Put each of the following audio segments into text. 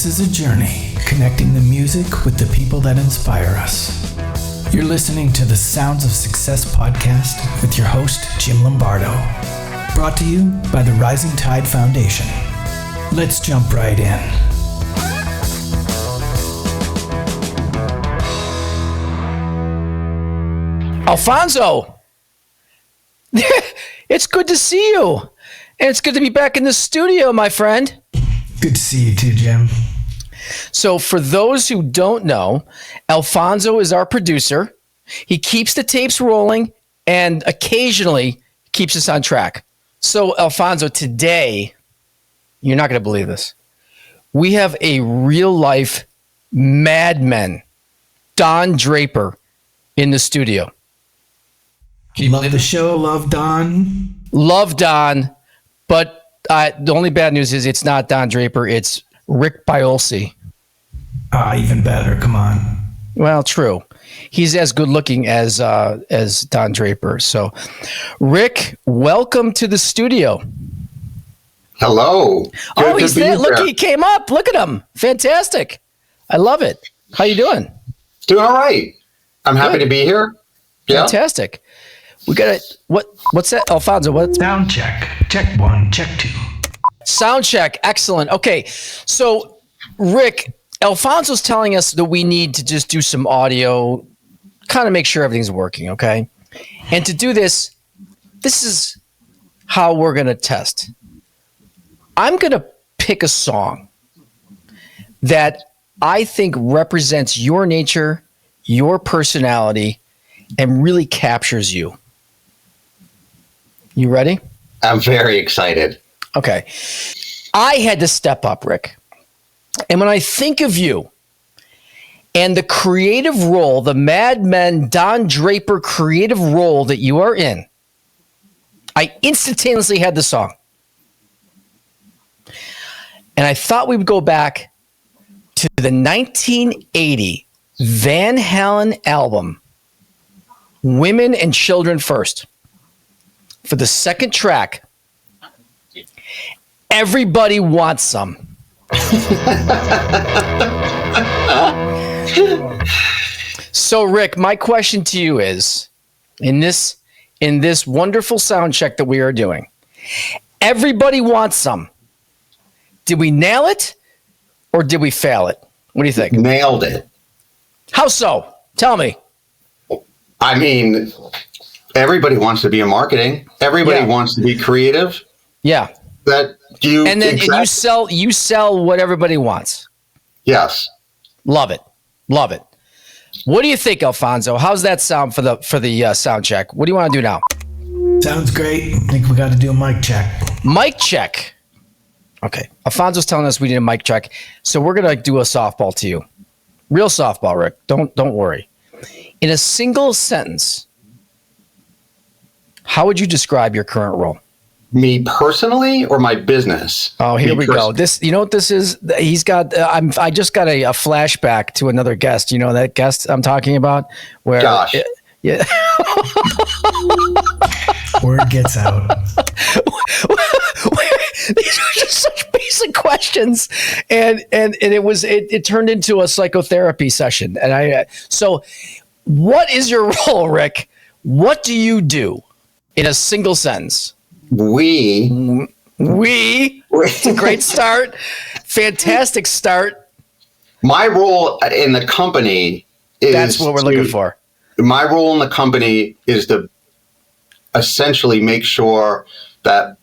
is a journey connecting the music with the people that inspire us. You're listening to the Sounds of Success podcast with your host, Jim Lombardo. Brought to you by the Rising Tide Foundation. Let's jump right in. Alfonso, it's good to see you. And it's good to be back in the studio, my friend. Good to see you too, Jim. So for those who don't know, Alfonso is our producer. He keeps the tapes rolling and occasionally keeps us on track. So Alfonso, today, you're not going to believe this. We have a real life madman, Don Draper, in the studio. Love the show, love Don. Love Don, but the only bad news is it's not Don Draper, it's Rick Biolsi. Even better. Come on. Well, true. He's as good looking as Don Draper. So, Rick, welcome to the studio. Hello. Good he's there. Look, he came up. Look at him. Fantastic. I love it. How you doing? Doing all right. I'm happy to be here. Yeah. Fantastic. We got it. What's that, Alfonso? What? Sound check. Check 1, check 2. Sound check. Excellent. Okay. So, Rick, Alfonso's telling us that we need to just do some audio, kind of make sure everything's working, okay? And to do this is how we're going to test. I'm going to pick a song that I think represents your nature, your personality, and really captures you. You ready? I'm very excited. Okay. I had to step up, Rick. And when I think of you and the creative role, the Mad Men Don Draper creative role that you are in, I instantaneously had the song. And I thought we would go back to the 1980 Van Halen album, Women and Children First. For the second track, Everybody Wants Some. So, Rick, my question to you is, in this wonderful sound check that we are doing, Everybody Wants Some. Did we nail it or did we fail it? What do you think? Nailed it. How so? Tell me. I mean, everybody wants to be in marketing. Everybody wants to be creative. Yeah. And you sell what everybody wants. Yes. Love it. Love it. What do you think, Alfonso? How's that sound for the sound check? What do you want to do now? Sounds great. I think we got to do a mic check. Mic check. Okay. Alfonso's telling us we need a mic check. So we're going to do a softball to you. Real softball, Rick. Don't worry. In a single sentence, how would you describe your current role? Me personally or my business? Oh, here we go. This, you know what this is? He's got. I just got a flashback to another guest. You know that guest I'm talking about? Where? Gosh. Yeah. Word gets out. These are just such basic questions, and it turned into a psychotherapy session. And so, what is your role, Rick? What do you do in a single sentence? We. It's a great start. Fantastic start. My role in the company is. That's what we're looking for. My role in the company is to essentially make sure that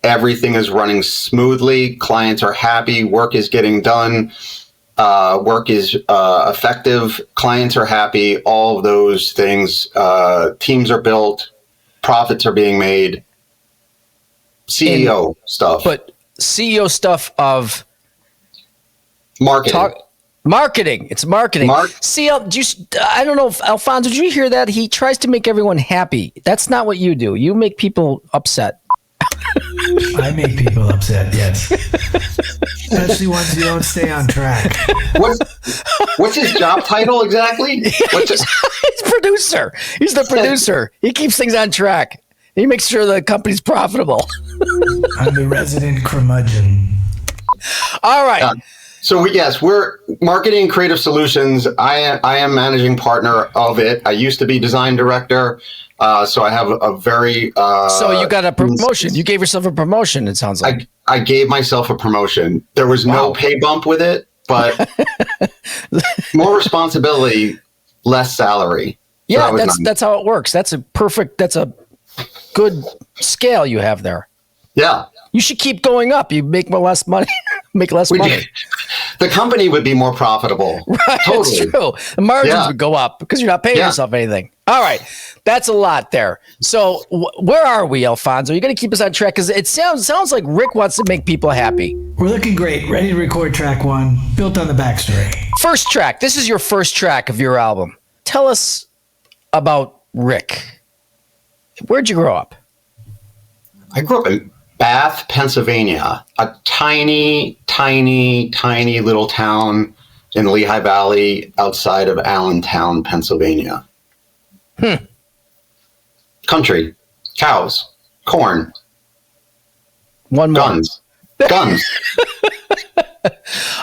everything is running smoothly, clients are happy, work is getting done, work is effective, clients are happy, all of those things. Teams are built, profits are being made. CEO stuff. But CEO stuff of marketing. Marketing. It's marketing. I don't know if Alfonso, did you hear that? He tries to make everyone happy. That's not what you do. You make people upset. I make people upset, yes. Especially ones who don't stay on track. What's his job title exactly? He's producer. He's the producer. He keeps things on track. He makes sure the company's profitable. I'm the resident curmudgeon. All right. Yes, we're marketing creative solutions. I am managing partner of it. I used to be design director. So I have a very. So you got a promotion. You gave yourself a promotion. It sounds like. I gave myself a promotion. There was no pay bump with it, but more responsibility, less salary. Yeah, so that's how it works. That's a good scale you have there. Yeah. You should keep going up. You make less money. Money. The company would be more profitable. Right, totally. It's true. The margins would go up because you're not paying yourself anything. All right. That's a lot there. So where are we, Alfonso? You're going to keep us on track because it sounds like Rick wants to make people happy. We're looking great. Ready to record track 1, built on the backstory. First track. This is your first track of your album. Tell us about Rick. Where'd you grow up? I grew up in Bath, Pennsylvania, a tiny, tiny, tiny little town in the Lehigh Valley outside of Allentown, Pennsylvania. Country, cows, corn, guns.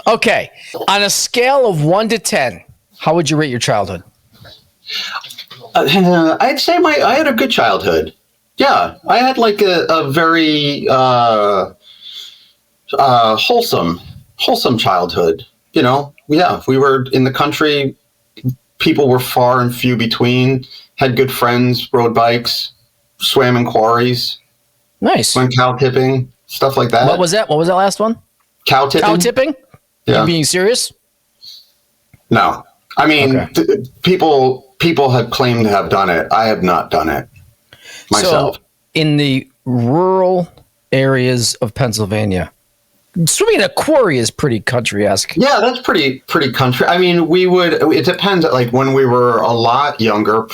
Okay. On a scale of 1 to 10, how would you rate your childhood? I'd say I had a good childhood. Yeah, I had like a very wholesome childhood. You know, yeah, we were in the country. People were far and few between. Had good friends, rode bikes, swam in quarries. Nice. Went cow tipping, stuff like that. What was that? What was that last one? Cow tipping. Cow tipping? Yeah. You being serious? No, I mean people have claimed to have done it. I have not done it myself. So, in the rural areas of Pennsylvania, swimming in a quarry is pretty country-esque. Yeah, that's pretty country. I mean, it depends. Like when we were a lot younger,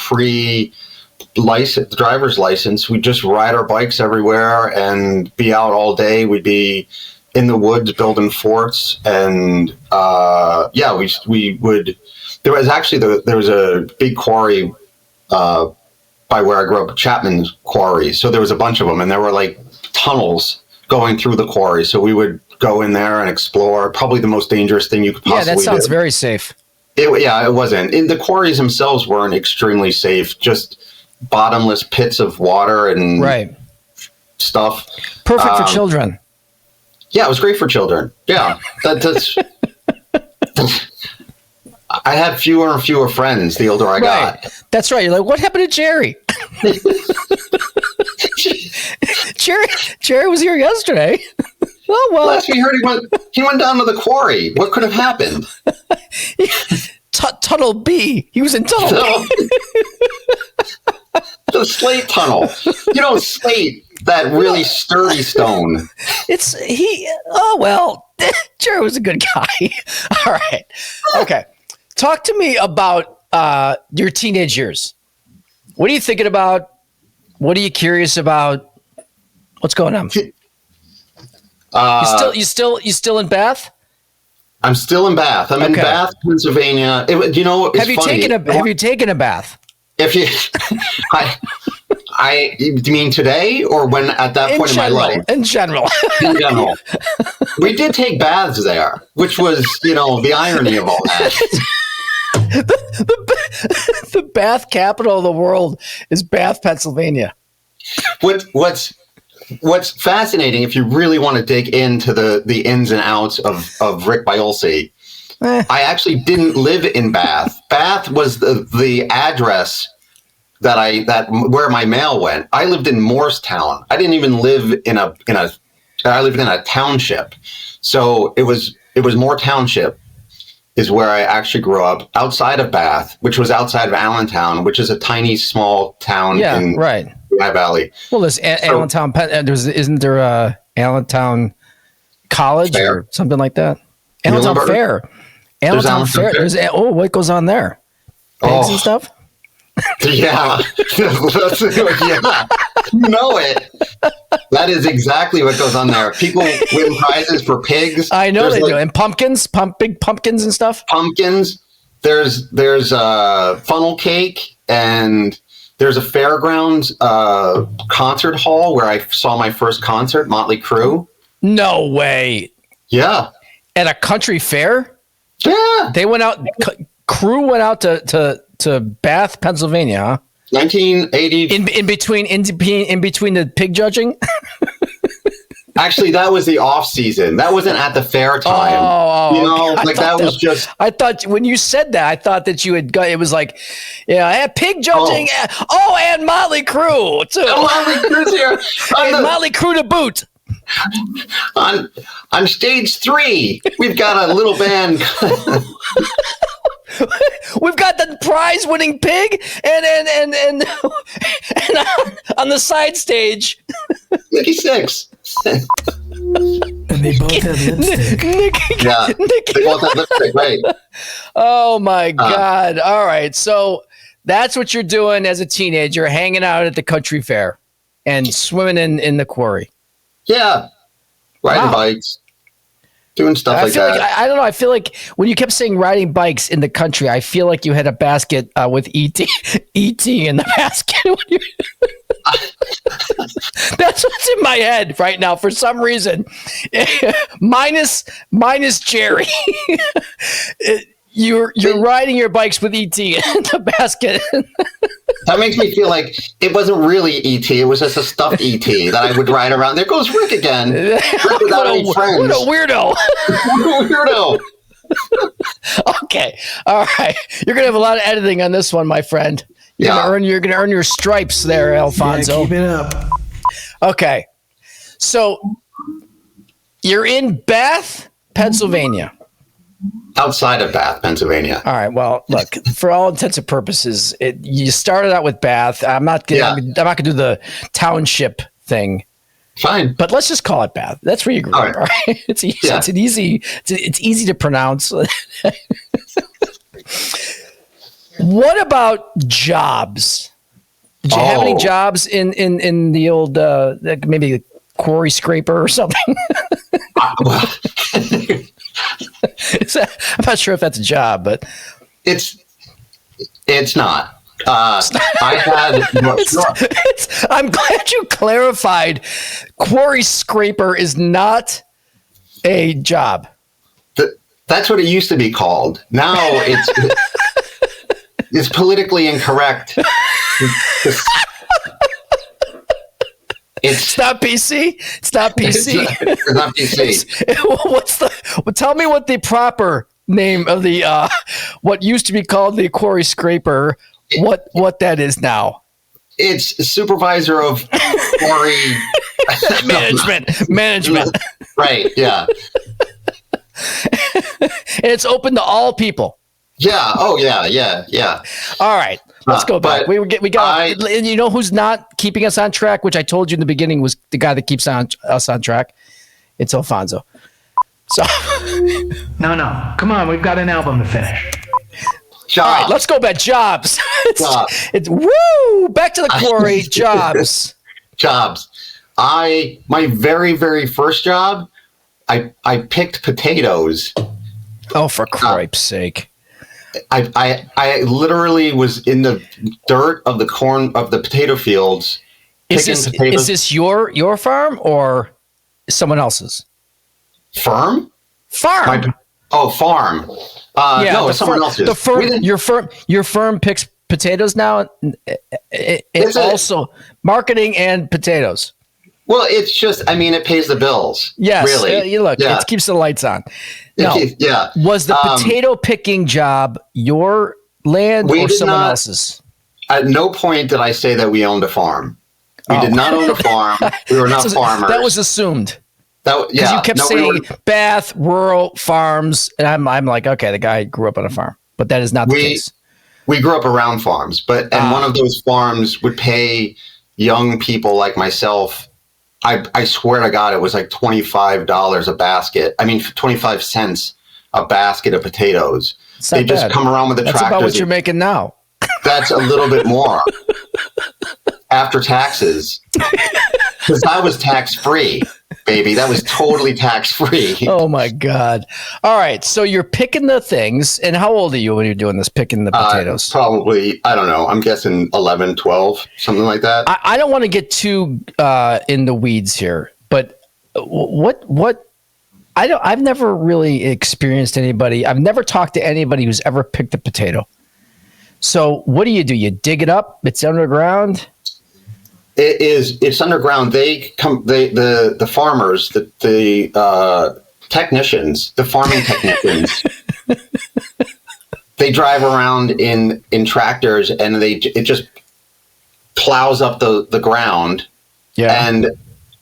driver's license, we'd just ride our bikes everywhere and be out all day. We'd be in the woods building forts. And we would, there was a big quarry by where I grew up, Chapman's Quarry. So there was a bunch of them, and there were like tunnels going through the quarry. So we would go in there and explore. Probably the most dangerous thing you could possibly do. Yeah, that sounds very safe. It wasn't. The quarries themselves weren't extremely safe. Just bottomless pits of water and stuff. Perfect for children. Yeah, it was great for children. Yeah, that's. I had fewer and fewer friends the older I got. That's right. You're like, what happened to Jerry? Jerry was here yesterday. Oh well. Last we heard, he went down to the quarry. What could have happened? Tunnel B. He was in Tunnel B. The slate tunnel. You know, slate, that really sturdy stone. Jerry was a good guy. All right. Okay. Talk to me about your teenage years. What are you thinking about? What are you curious about? What's going on? You still in Bath? I'm still in Bath. I'm in Bath, Pennsylvania. Have you taken a bath? If you, do you mean today or when at that point in my life? In general. In general. We did take baths there, which was, the irony of all that. The bath capital of the world is Bath, Pennsylvania. What's fascinating, if you really want to dig into the ins and outs of Rick Biolsi, I actually didn't live in Bath. Bath was the address where my mail went. I lived in Morristown. I didn't even live I lived in a township. So it was Moore Township is where I actually grew up, outside of Bath, which was outside of Allentown, which is a tiny, small town in the Lehigh Valley. Well, there's Allentown. Isn't there a Allentown College or something like that? Allentown Fair. Allentown Fair. What goes on there? Pigs and stuff? Yeah. You know it. That is exactly what goes on there. People win prizes for pigs. I know they do. And pumpkins, big pumpkins and stuff. Pumpkins. There's funnel cake, and there's a fairgrounds concert hall where I saw my first concert, Motley Crue. No way. Yeah. At a country fair? Yeah. They went out. Crew went out to Bath, Pennsylvania. Huh? 1980. In between the pig judging. Actually, that was the off season. That wasn't at the fair time. I thought when you said that, I thought that you had got. It was like, I had pig judging. And Motley Crue too. Motley Crue's here. And Motley Crue to boot. On stage 3, we've got a little band. We've got the prize-winning pig, and on the side stage, Nikki Sixx. And they both have lipstick. They both have lipstick, right? Oh my God! All right, so that's what you're doing as a teenager, hanging out at the country fair and swimming in the quarry. Yeah, riding bikes. Doing stuff like that. I don't know. I feel like when you kept saying riding bikes in the country, I feel like you had a basket with ET in the basket. That's what's in my head right now for some reason. minus Jerry. You're riding your bikes with ET in the basket. That makes me feel like it wasn't really ET. It was just a stuffed ET that I would ride around. There goes Rick again. Rick without any friends. What a weirdo. What a weirdo. Okay. All right. You're going to have a lot of editing on this one, my friend. You're going to earn your stripes there, Alfonso. Yeah, keep it up. Okay. So you're in Bath, Pennsylvania. Outside of Bath, Pennsylvania. All right. Well, look, for all intents and purposes, you started out with Bath. I'm not going to do the township thing. Fine. But let's just call it Bath. That's where you grew up, right? It's easy. Yeah. It's easy to pronounce. What about jobs? Did you have any jobs in the old maybe quarry scraper or something? I'm not sure if that's a job, but it's not. I had. I'm glad you clarified. Quarry scraper is not a job. That's what it used to be called. Now it's politically incorrect. It's not PC. It's not PC. It's not PC. Tell me what the proper name of the what used to be called the quarry scraper. What that is now? It's supervisor of quarry management. Right. Yeah. And it's open to all people. Yeah. Oh yeah. All right. Let's go back. We got. And you know who's not keeping us on track? Which I told you in the beginning was the guy that keeps us on track. It's Alfonso. So. No. Come on, we've got an album to finish. Jobs. All right, let's go back. Jobs. It's woo. Back to the quarry. Jobs. Jobs. My very, very first job, I picked potatoes. Oh, for cripe's sake. I literally was in the dirt of the potato fields. Is this your farm or someone else's? Farm? Farm. Farm. No, it's someone else's. Your firm picks potatoes now. It's also marketing and potatoes. Well, it's just, it pays the bills. Yes. Really. It keeps the lights on. No. Yeah. Was the potato picking job your land or someone else's? At no point did I say that we owned a farm. We did not own a farm. We were not farmers. That was assumed. Because you kept saying Bath, rural, farms. And I'm like, okay, the guy grew up on a farm. But that is not the case. We grew up around farms. And one of those farms would pay young people like myself, I swear to God, it was like $25 a basket. 25 cents a basket of potatoes. They just come around with the tractors. That's about what you're making now. That's a little bit more after taxes. Because that was tax-free, baby. That was totally tax-free. Oh, my God. All right. So you're picking the things. And how old are you when you're doing this, picking the potatoes? Probably, I don't know. I'm guessing 11, 12, something like that. I don't want to get too in the weeds here. But what I've never really experienced anybody. I've never talked to anybody who's ever picked a potato. So what do? You dig it up? It's underground. It's underground. The farmers, the technicians, the farming technicians, they drive around in tractors, and it just plows up the ground. Yeah. And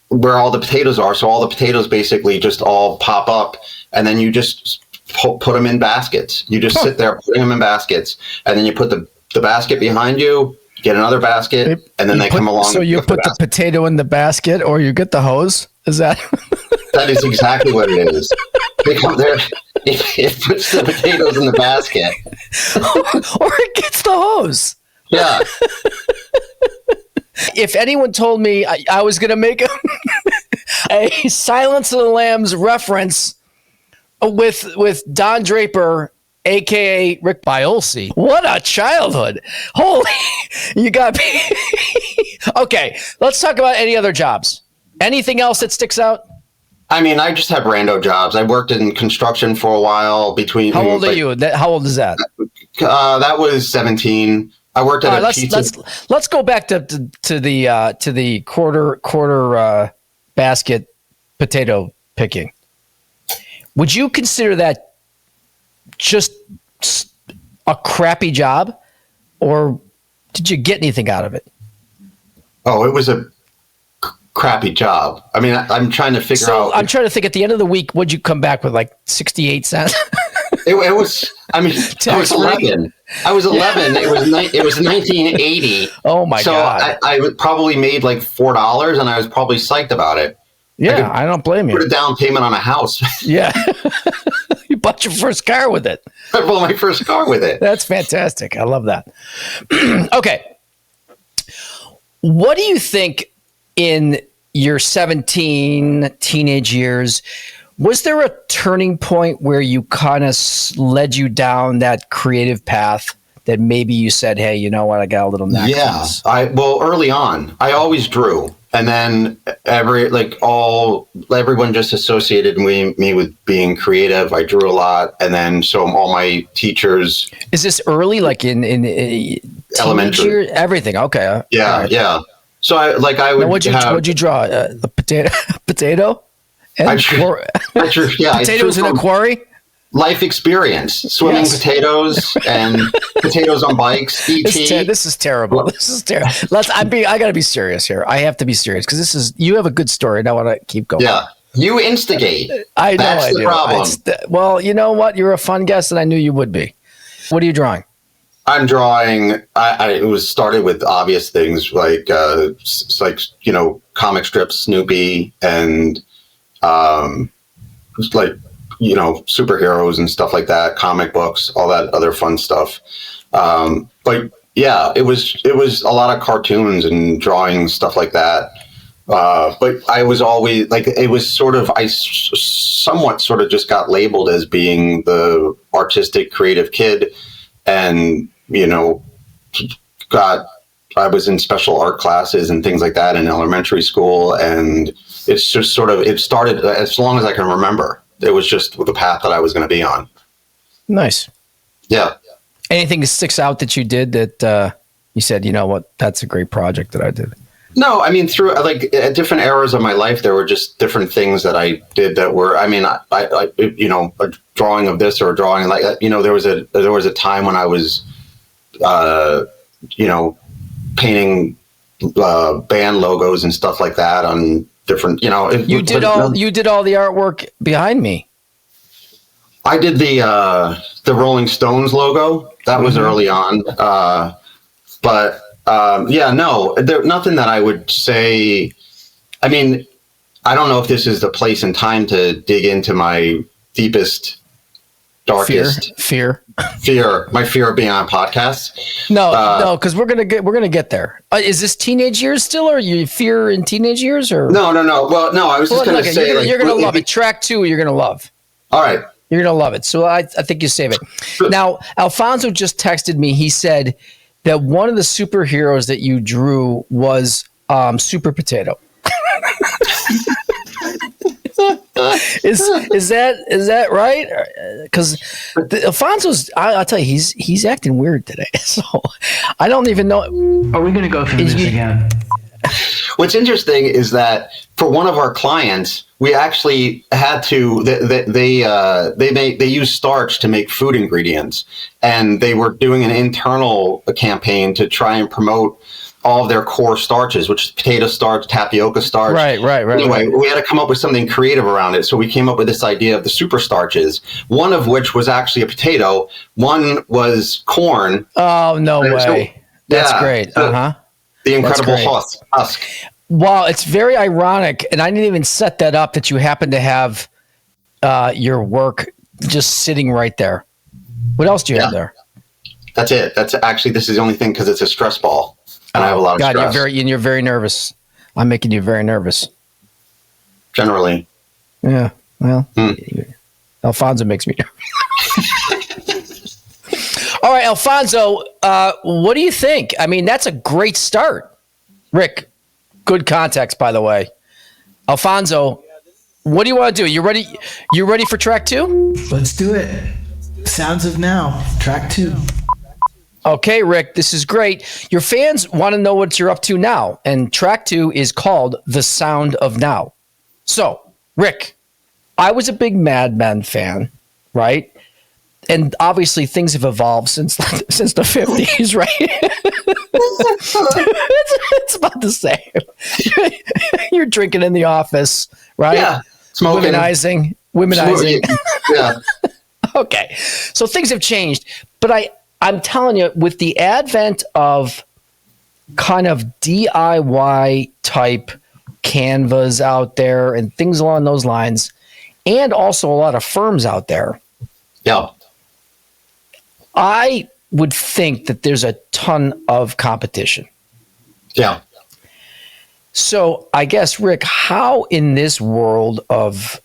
where all the potatoes are, so all the potatoes basically just all pop up, and then you just put them in baskets. You just sit there putting them in baskets, and then you put the basket behind you, get another basket, and then they come along. So you put the potato in the basket, or you get the hose? Is that? That is exactly what it is. They come there. It puts the potatoes in the basket, or it gets the hose. Yeah. If anyone told me I was going to make a Silence of the Lambs reference with Don Draper, a.k.a. Rick Biolsi, what a childhood. Holy, you got me. Okay, let's talk about any other jobs. Anything else that sticks out? I mean, I just have rando jobs. I worked in construction for a while. How old are you? How old is that? That was 17. I worked at a pizza. Let's go back to the quarter basket potato picking. Would you consider that just a crappy job, or did you get anything out of it? Oh, it was a crappy job. I mean, I'm trying to figure out. I'm trying to think. At the end of the week, what'd you come back with? Like 68 cents. It was. I mean, I was 11. I was 11. It was 1980. Oh my god! So I probably made like $4, and I was probably psyched about it. Yeah, I don't blame you. Put a down payment on a house. Yeah, you bought your first car with it. I bought my first car with it. That's fantastic. I love that. Okay, what do you think in your 17 teenage years? Was there a turning point where you kind of led you down that creative path that maybe you said, hey, you know what, I got a little knack? Yeah, early on, I always drew. And then everyone just associated me with being creative. I drew a lot. And then so all my teachers. Is this early, like in elementary? Year? Everything. Okay. Yeah. Right. Yeah. So I would. Now, what'd you draw? The potato? I drew potatoes in a quarry? Life experience, swimming potatoes and potatoes on bikes. E.T. This is terrible. This is terrible. I got to be serious here. I have to be serious because you have a good story and I want to keep going. Yeah. You instigate. I know. That's the problem. Well, you know what? You're a fun guest and I knew you would be. What are you drawing? I'm drawing. It was started with obvious things like comic strips, Snoopy, and superheroes and stuff like that, comic books, all that other fun stuff. But yeah, it was a lot of cartoons and drawing, stuff like that. But I was always it was I somewhat sort of just got labeled as being the artistic, creative kid. And, I was in special art classes and things like that in elementary school. And it's just it started as long as I can remember. It was just the path that I was going to be on. Nice. Yeah. Anything that sticks out that you did that you said, you know what, that's a great project that I did? No, I mean, through at different eras of my life, there were just different things that I did that were, I mean, I a drawing of this or a drawing like that. There was a time when I was, painting band logos and stuff like that on different, You did all the artwork behind me. I did the Rolling Stones logo. That was early on. Nothing that I would say. I mean, I don't know if this is the place and time to dig into my deepest, darkest fear. My fear of being on podcasts. No, because we're gonna get there. Is this teenage years still, or you fear in teenage years, or no? Well, no, I was just gonna say you're gonna love it. Track 2, you're gonna love. All right. You're going to love it. So I think you save it. Now, Alfonso just texted me. He said that one of the superheroes that you drew was Super Potato. Is that right? Because Alfonso's, I'll tell you, he's acting weird today. So I don't even know. Are we going to go through this again? What's interesting is that for one of our clients, we actually had to. They use starch to make food ingredients, and they were doing an internal campaign to try and promote all of their core starches, which is potato starch, tapioca starch. Right. Anyway, we had to come up with something creative around it. So we came up with this idea of the super starches, one of which was actually a potato, one was corn. Oh, no way. That's great. The incredible husk. Wow, it's very ironic. And I didn't even set that up that you happen to have your work just sitting right there. What else do you have there? That's it. This is the only thing because it's a stress ball. And I have a lot of stress. You're very nervous. I'm making you very nervous. Generally. Yeah. Well, Alfonso makes me nervous. All right, Alfonso, what do you think? I mean, that's a great start. Rick, good context, by the way. Alfonso, what do you want to do? You ready? You ready for track 2? Let's do it. Sounds of Now, track 2. Okay, Rick, this is great. Your fans want to know what you're up to now, and track 2 is called The Sound of Now. So, Rick, I was a big Mad Men fan, right? And obviously things have evolved since the 50s, right? it's about the same. You're drinking in the office, right? Yeah, smoking. Womenizing. Yeah. Okay, so things have changed, but I'm telling you, with the advent of kind of DIY type Canvas out there and things along those lines, and also a lot of firms out there. Yeah. I would think that there's a ton of competition. Yeah. So I guess, Rick, how in this world of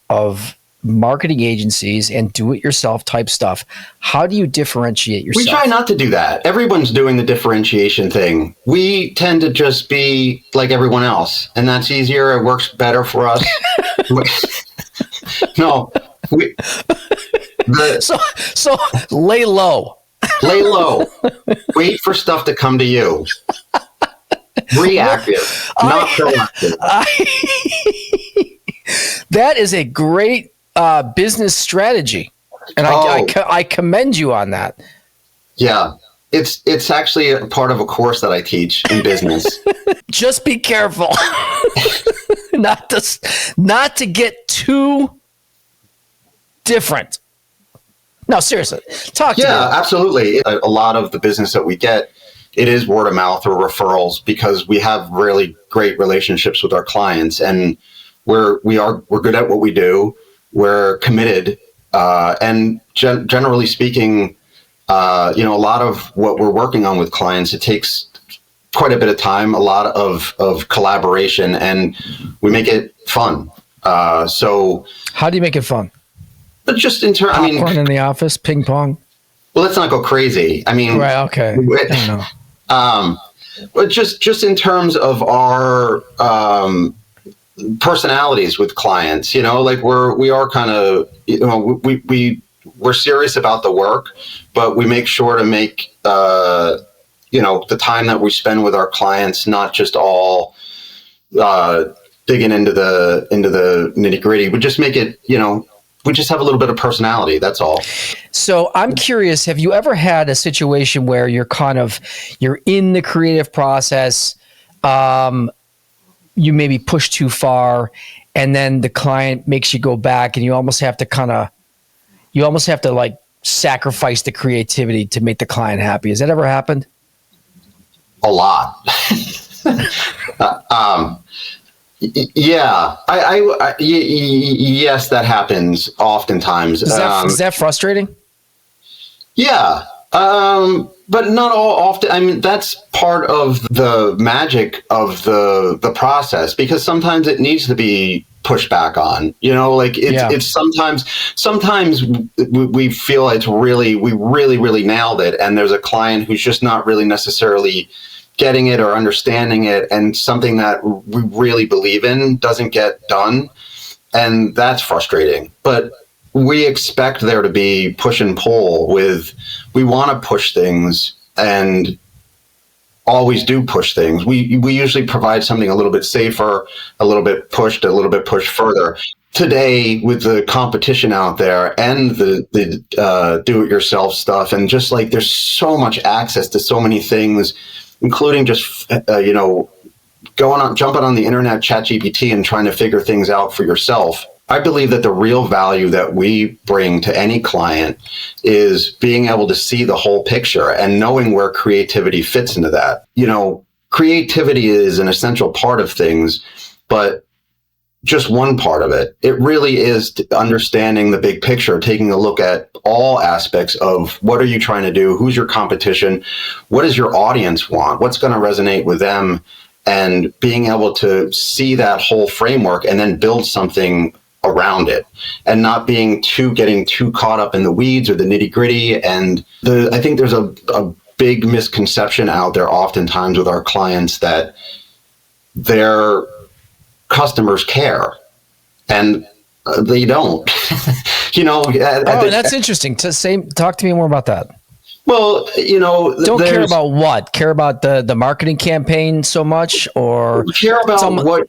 marketing agencies and do-it-yourself type stuff, how do you differentiate yourself? We try not to do that. Everyone's doing the differentiation thing. We tend to just be like everyone else, and that's easier. It works better for us. So lay low. Lay low. Wait for stuff to come to you. Reactive, not proactive. That is a great business strategy, and I commend you on that. Yeah, it's actually a part of a course that I teach in business. Just be careful, not to get too different. No, seriously, talk to me. Yeah, absolutely. A lot of the business that we get, it is word of mouth or referrals because we have really great relationships with our clients, and we're good at what we do. We're committed, and generally speaking, a lot of what we're working on with clients, it takes quite a bit of time, a lot of collaboration, and we make it fun. So, how do you make it fun? But just in terms, popcorn in the office, ping pong. Well, let's not go crazy. I mean, right? Okay. I know. But just in terms of our personalities with clients, like we are kind of, we're serious about the work, but we make sure to make the time that we spend with our clients not just all digging into the nitty gritty. We just make it, we just have a little bit of personality. That's all. So I'm curious, have you ever had a situation where you're in the creative process, you maybe push too far, and then the client makes you go back and you almost have to like sacrifice the creativity to make the client happy? Has that ever happened? A lot. Yeah, yes, that happens oftentimes. Is that frustrating? Yeah, but not all often. I mean, that's part of the magic of the process, because sometimes it needs to be pushed back on. It's sometimes we feel we really nailed it, and there's a client who's just not really necessarily getting it or understanding it, and something that we really believe in doesn't get done. And that's frustrating. But we expect there to be push and pull we want to push things and always do push things. We usually provide something a little bit safer, a little bit pushed further. Today, with the competition out there and the do-it-yourself stuff, and just like there's so much access to so many things, including just jumping on the internet, ChatGPT, and trying to figure things out for yourself. I believe that the real value that we bring to any client is being able to see the whole picture and knowing where creativity fits into that. Creativity is an essential part of things, but just one part of it. It really is understanding the big picture, taking a look at all aspects of what are you trying to do? Who's your competition? What does your audience want? What's going to resonate with them? And being able to see that whole framework and then build something around it, and not getting too caught up in the weeds or the nitty gritty. And I think there's a big misconception out there oftentimes with our clients that their customers care, and they don't. That's interesting. Talk to me more about that. Well, don't care about what? Care about the marketing campaign so much, or care about what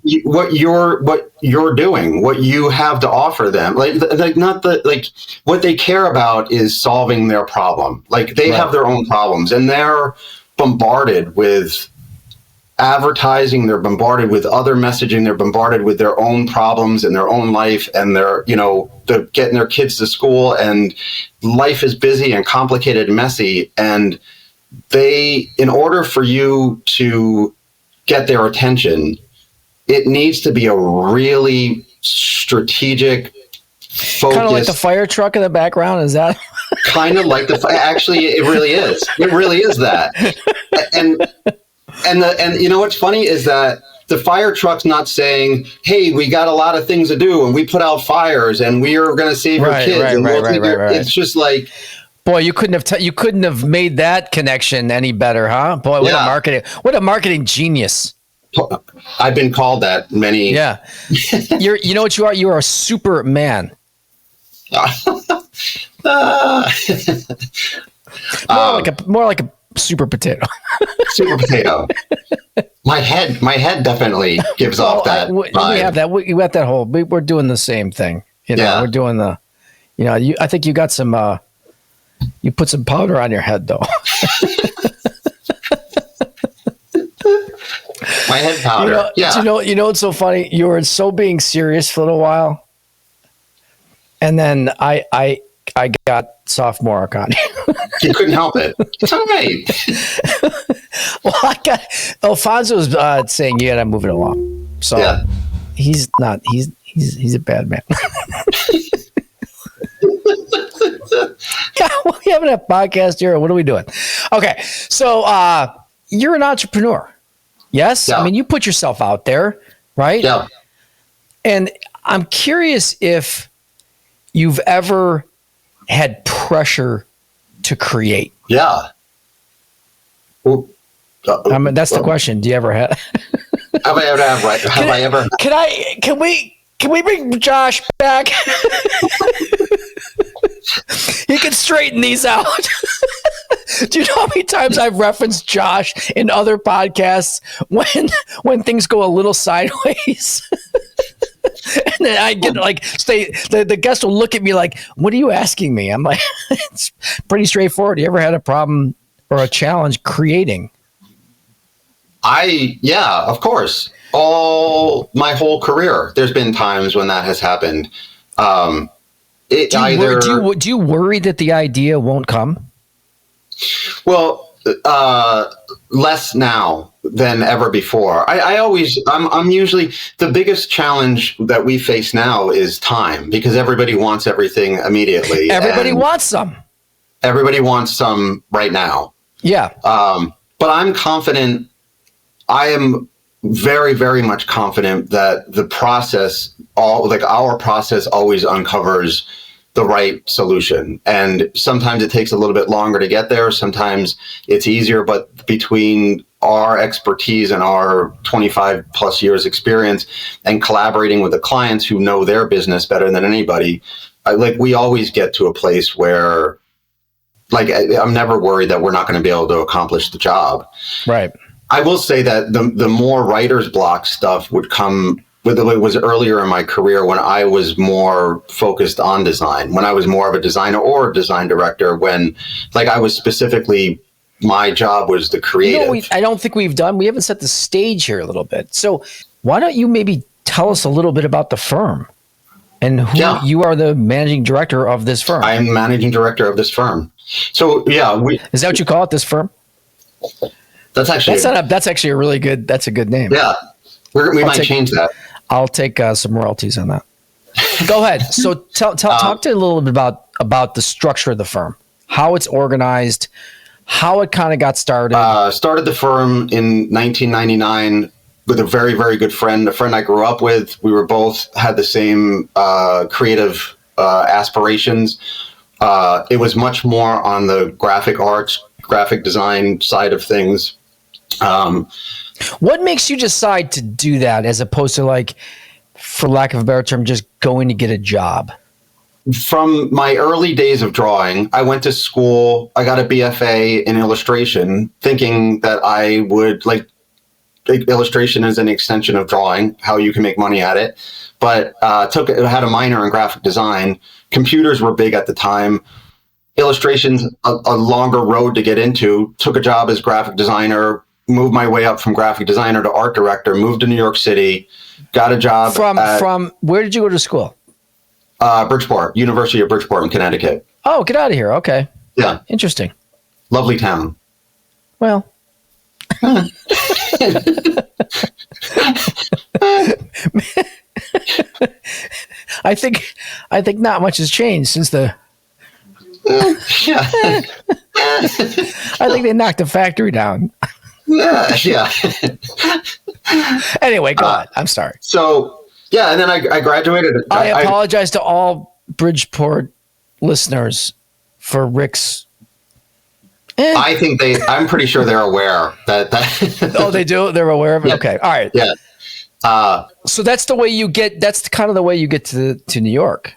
you're doing, what you have to offer them. What they care about is solving their problem. Like they have their own problems, and they're bombarded with advertising, they're bombarded with other messaging, they're bombarded with their own problems and their own life, and they're getting their kids to school, and life is busy and complicated and messy. And in order for you to get their attention, it needs to be a really strategic, focused, kind of like the fire truck in the background. Is that kind of like actually, it really is. It really is that. And what's funny is that the fire truck's not saying, "Hey, we got a lot of things to do, and we put out fires, and we are going to save your kids." Right. It's just like, boy, you couldn't have made that connection any better, huh? Boy, what a marketing genius. I've been called that many. Yeah, you know what you are? You are a Superman. More like a super potato. Super potato. My head definitely gives off that vibe. We have that. We got that whole. We're doing the same thing. We're doing the. I think you got some. You put some powder on your head though. My head powder. You know what's so funny? You were so being serious for a little while, and then I got sophomoric on you. You couldn't help it. It's all right. Well, Alfonso's saying you got to move it along. So he's not. He's a bad man. God, are we having a podcast here, or what are we doing? Okay, so you're an entrepreneur. Yes, I mean you put yourself out there, right? Yeah. And I'm curious if you've ever had pressure to create. Yeah. Well, I mean, that's the question. Do you ever have? Have I ever? Can we bring Josh back? He can straighten these out. Do you know how many times I've referenced Josh in other podcasts when things go a little sideways? And then I get the guest will look at me like, "What are you asking me?" I'm like, "It's pretty straightforward. You ever had a problem or a challenge creating?" Of course. My whole career, there's been times when that has happened. Do you worry that the idea won't come? Well, less now than ever before. I'm usually, the biggest challenge that we face now is time, because everybody wants everything immediately. Everybody wants some. Everybody wants some right now. Yeah. But I'm confident. I am very, very much confident that the process, our process always uncovers the right solution. And sometimes it takes a little bit longer to get there. Sometimes it's easier, but between our expertise and our 25 plus years experience and collaborating with the clients who know their business better than anybody, we always get to a place where I'm never worried that we're not going to be able to accomplish the job. Right. I will say that the more writer's block stuff would come, it was earlier in my career when I was more focused on design, when I was more of a designer or a design director, when I was specifically, my job was the creative. I don't think we haven't set the stage here a little bit. So why don't you maybe tell us a little bit about the firm and who you are the managing director of this firm? I am managing director of this firm. So is that what you call it, this firm? That's actually a really good, that's a good name. Yeah. We might change that. I'll take some royalties on that. Go ahead. So talk to a little bit about the structure of the firm, how it's organized, how it kind of got started. Started the firm in 1999 with a very, very good friend, a friend I grew up with. We were both had the same creative aspirations. It was much more on the graphic arts, graphic design side of things. What makes you decide to do that as opposed to, for lack of a better term, just going to get a job? From my early days of drawing, I went to school. I got a BFA in illustration, thinking that I would illustration is an extension of drawing, how you can make money at it. But had a minor in graphic design. Computers were big at the time. Illustration's a longer road to get into. Took a job as graphic designer, moved my way up from graphic designer to art director, moved to New York City, got a job from where did you go to school? Bridgeport, University of Bridgeport in Connecticut. Oh, get out of here. Okay. Yeah. Interesting. Lovely town. Well. I think not much has changed since the I think they knocked the factory down. Yeah. Anyway, go on. I'm sorry. So, yeah, and then I graduated. I apologize to all Bridgeport listeners for Rick's. I'm pretty sure they're aware that. Oh, they do? They're aware of it? Yeah. Okay. All right. Yeah. So that's kind of the way you get to New York.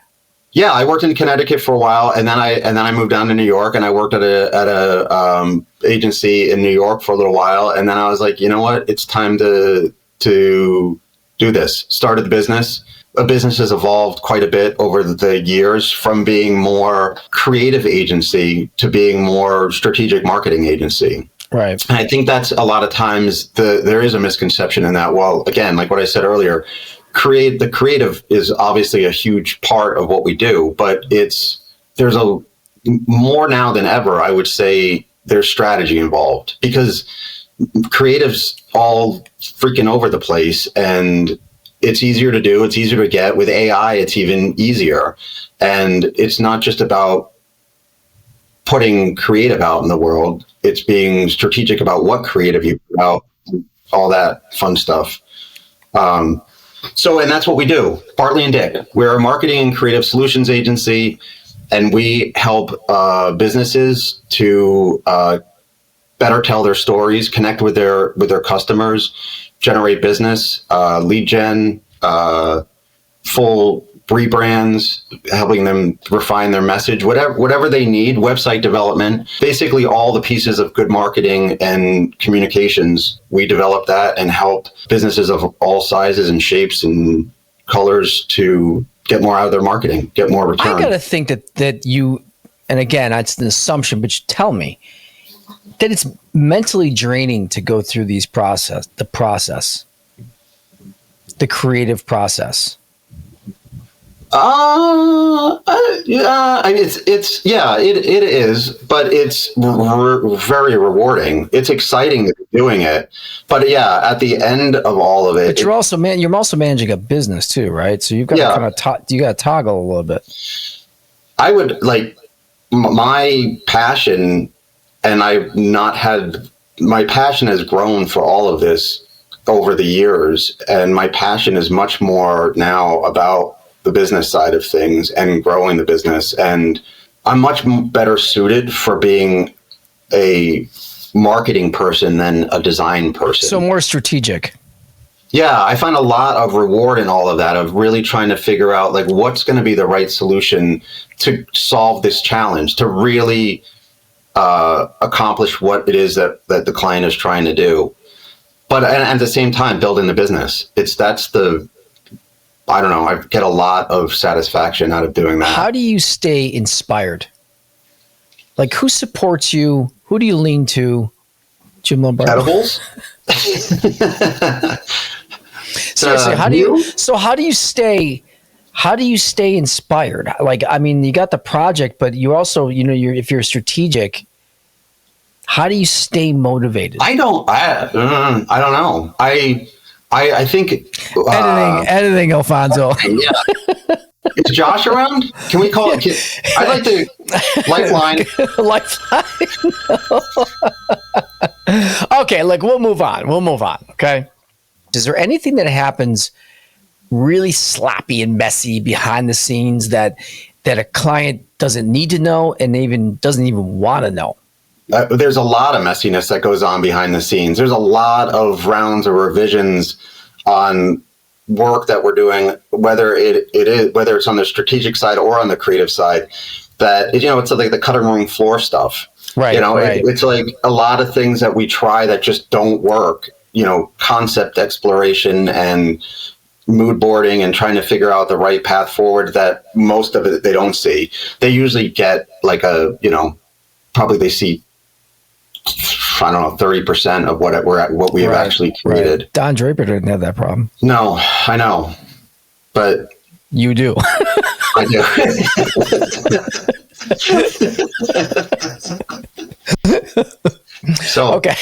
Yeah, I worked in Connecticut for a while, and then I moved down to New York, and I worked at a agency in New York for a little while, and then I was like, you know what, it's time to do this. Started the business. A business has evolved quite a bit over the years, from being more creative agency to being more strategic marketing agency. Right. And I think that's a lot of times there is a misconception in that. Well, again, like what I said earlier, the creative is obviously a huge part of what we do, but there's a more now than ever, I would say, there's strategy involved, because creatives all freaking over the place, and it's easier to do, it's easier to get. With AI, it's even easier. And it's not just about putting creative out in the world, it's being strategic about what creative you put out, all that fun stuff. And that's what we do. Bartley Dick. We're a marketing and creative solutions agency, and we help businesses to better tell their stories, connect with their customers, generate business, lead gen, full rebrands, helping them refine their message, whatever they need, website development, basically all the pieces of good marketing and communications. We develop that and help businesses of all sizes and shapes and colors to get more out of their marketing, get more return. I got to think that you, and again, it's an assumption, but you tell me that it's mentally draining to go through the creative process. Yeah, I mean, it is, but it's very rewarding. It's exciting doing it, but yeah, at the end of all of it, but you're also managing a business too, right? So you've got to kind of you got to toggle a little bit. I would like my passion, and my passion has grown for all of this over the years, and my passion is much more now about the business side of things and growing the business. And I'm much better suited for being a marketing person than a design person. So more strategic. Yeah, I find a lot of reward in all of that, of really trying to figure out like what's going to be the right solution to solve this challenge, to really accomplish what it is that the client is trying to do. But at the same time, building the business. I don't know, I get a lot of satisfaction out of doing that. How do you stay inspired? Like, who supports you? Who do you lean to? Jim Lombardo. Edibles? Seriously, how do you stay inspired? Like, I mean, you got the project, but you also, if you're strategic, how do you stay motivated? I don't know. I think editing, Alfonso. Yeah. Is Josh around? Can we call it? I'd like to lifeline. Okay, look, we'll move on. Okay. Is there anything that happens really sloppy and messy behind the scenes that a client doesn't need to know and even doesn't even want to know? There's a lot of messiness that goes on behind the scenes. There's a lot of rounds of revisions on work that we're doing, whether it's on the strategic side or on the creative side. That it's like the cutting room floor stuff. Right. It's like a lot of things that we try that just don't work. Concept exploration and mood boarding and trying to figure out the right path forward, that most of it they don't see. They usually get like probably they see, I don't know, 30% of what we have actually created. Right. Don Draper didn't have that problem. No, I know, but you do. I do. So okay,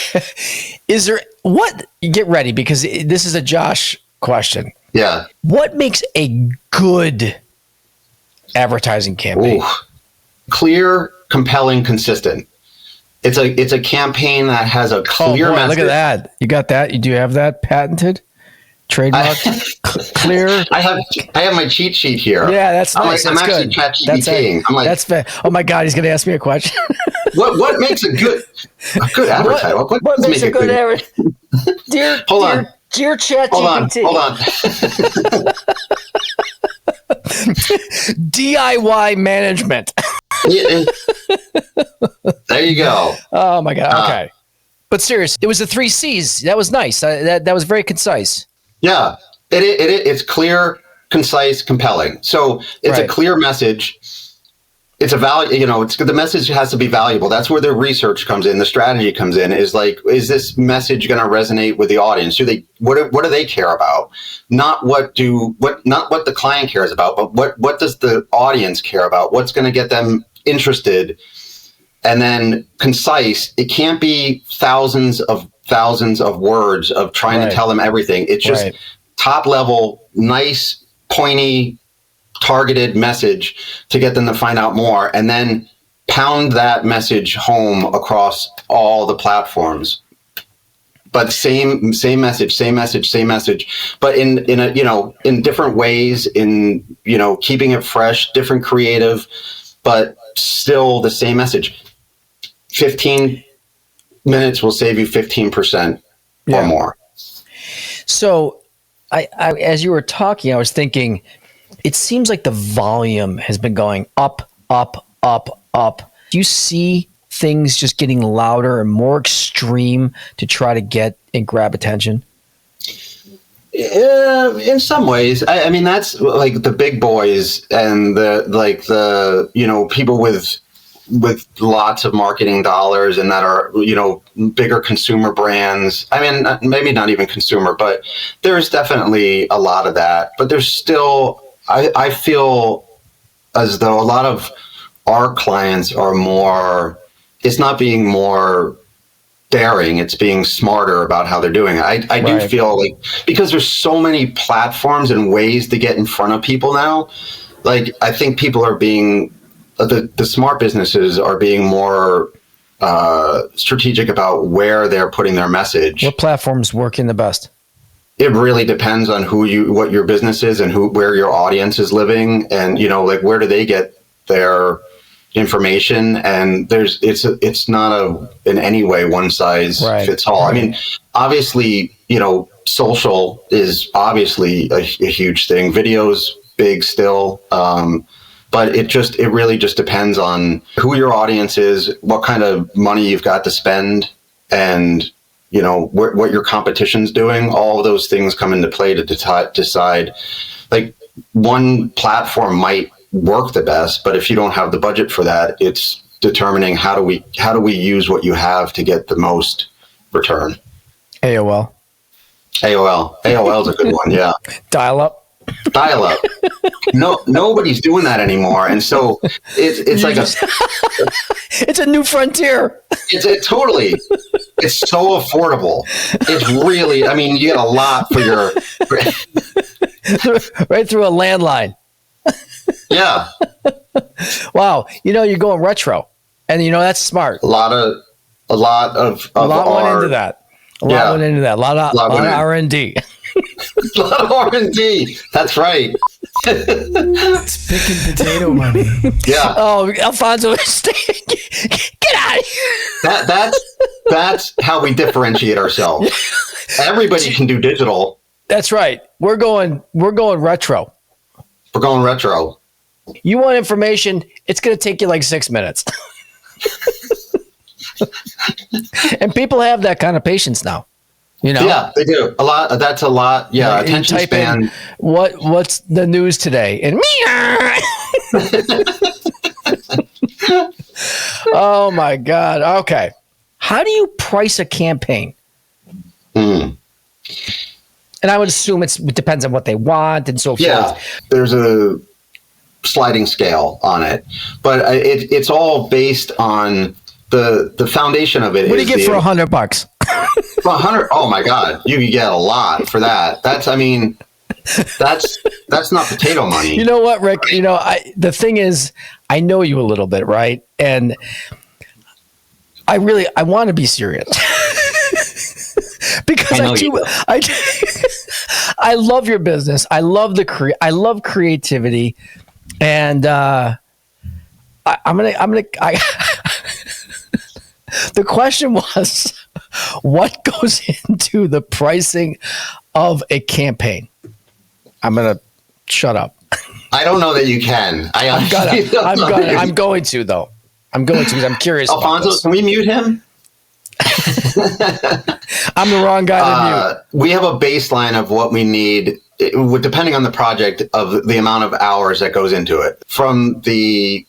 get ready, because this is a Josh question. Yeah. What makes a good advertising campaign? Ooh. Clear, compelling, consistent. It's a campaign that has a clear message. Look at that. You got that? Do you have that patented? Trademarked? Clear? I have my cheat sheet here. Yeah, that's nice. I'm actually ChatGPTing. I'm like, that's fair. Oh my God, he's going to ask me a question. What makes a good advertising? What makes a good advertising? Dear ChatGPT. Hold on. DIY management. Yeah. There you go. Oh my God. Okay. But serious, it was the 3 C's. That was nice. That was very concise. Yeah. It's clear, concise, compelling. So it's a clear message. It's a value, the message has to be valuable. That's where the research comes in. The strategy comes in, is this message going to resonate with the audience? What do they care about? Not what the client cares about, but what does the audience care about? What's going to get them interested? And then concise. It can't be thousands of words of trying to tell them everything. It's just top level, nice, pointy, targeted message to get them to find out more, and then pound that message home across all the platforms. But same message, but in different ways, in keeping it fresh, different creative, but still the same message. 15 minutes will save you 15% or more. So I as you were talking, I was thinking, it seems like the volume has been going up. Do you see things just getting louder and more extreme to try to get and grab attention? In some ways. I mean, that's like the big boys and the people with lots of marketing dollars and that are, bigger consumer brands. I mean, maybe not even consumer, but there's definitely a lot of that. But there's still, I feel as though a lot of our clients are more, it's not being more daring, it's being smarter about how they're doing it. I do feel like, because there's so many platforms and ways to get in front of people now, like I think people are being, the smart businesses are being more strategic about where they're putting their message. What platforms working the best? it really depends on what your business is and where your audience is living, and like where do they get their information. And it's not in any way one size fits all. I mean, obviously, social is obviously a huge thing. Video's big still. But it really just depends on who your audience is, what kind of money you've got to spend, and what your competition's doing. All of those things come into play to decide. Like, one platform might work the best, but if you don't have the budget for that, it's determining how do we use what you have to get the most return. AOL is a good one. Yeah. Dial up. No, nobody's doing that anymore, and so it's like it's a new frontier. It's totally. It's so affordable. It's really. I mean, you get a lot for your right through a landline. Yeah. Wow. You're going retro, and that's smart. A lot went into that. A lot went into that. A lot of R&D. A lot of R&D. That's right. It's picking potato money. Yeah. Oh, Alfonso, get out of here. That's how we differentiate ourselves. Everybody can do digital. That's right. We're going retro. We're going retro. You want information? It's going to take you like 6 minutes. And people have that kind of patience now. Yeah, they do. A lot. That's a lot. Yeah, attention span. What's the news today? And oh my God. Okay. How do you price a campaign? And I would assume it depends on what they want and so forth. Yeah, there's a sliding scale on it, but it's all based on the foundation of it. What do you get for $100? $100. Oh my God, you could get a lot for that. That's not potato money. You know what, Rick? The thing is, I know you a little bit, right? And I want to be serious because I love your business. I love I love creativity, and the question was, what goes into the pricing of a campaign? I'm going to shut up. I don't know that you can. I'm going to, though. I'm going to because I'm curious. Alfonso, can we mute him? I'm the wrong guy to mute. We have a baseline of what we need, depending on the project, of the amount of hours that goes into it. From the,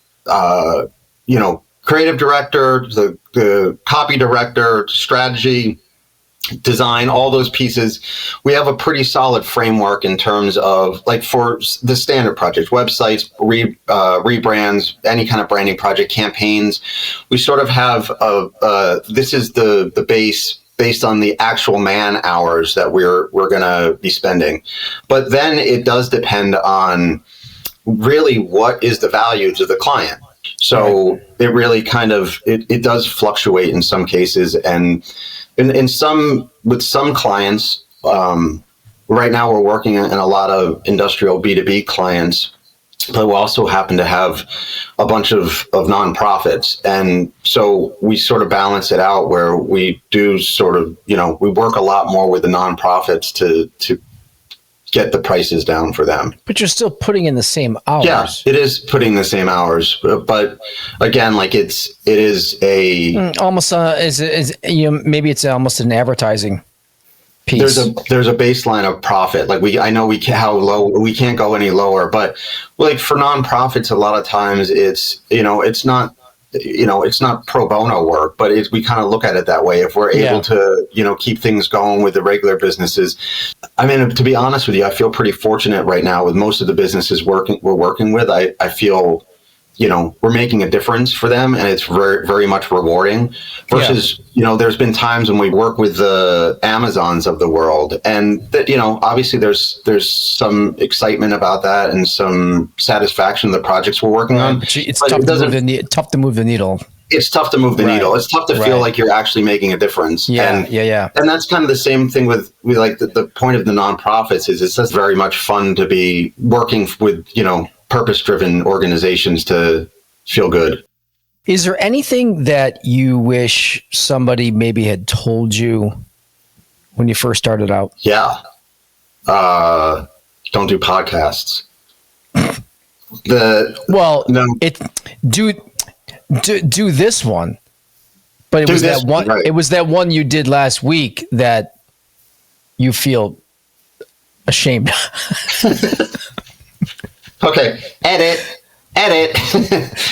creative director, the copy director, strategy, design, all those pieces. We have a pretty solid framework in terms of, like, for the standard project, websites, rebrands, any kind of branding project, campaigns. We sort of have this is the base based on the actual man hours that we're going to be spending. But then it does depend on really what is the value to the client. So it really kind of, it does fluctuate in some cases. And with some clients, right now we're working in a lot of industrial B2B clients, but we also happen to have a bunch of nonprofits. And so we sort of balance it out where we do sort of, we work a lot more with the nonprofits to get the prices down for them. But you're still putting in the same hours. Yeah, it is putting the same hours, but again, like it is a almost maybe it's almost an advertising piece. There's a baseline of profit. Like we can't go any lower, but like for nonprofits, a lot of times it's not pro bono work, but we kind of look at it that way. If we're able to, keep things going with the regular businesses. I mean, to be honest with you, I feel pretty fortunate right now with most of the businesses we're working with. I feel, we're making a difference for them, and it's very, very much rewarding versus, there's been times when we work with the Amazons of the world, and that, obviously there's some excitement about that and some satisfaction of the projects we're working on. It's tough to move the needle. it's tough to move the needle. It's tough to feel like you're actually making a difference. Yeah, and that's kind of the same thing with like the point of the nonprofits is it's just very much fun to be working with, purpose-driven organizations to feel good. Is there anything that you wish somebody maybe had told you when you first started out? Yeah. Don't do podcasts. Do this one, but it was that one you did last week that you feel ashamed. Okay, edit.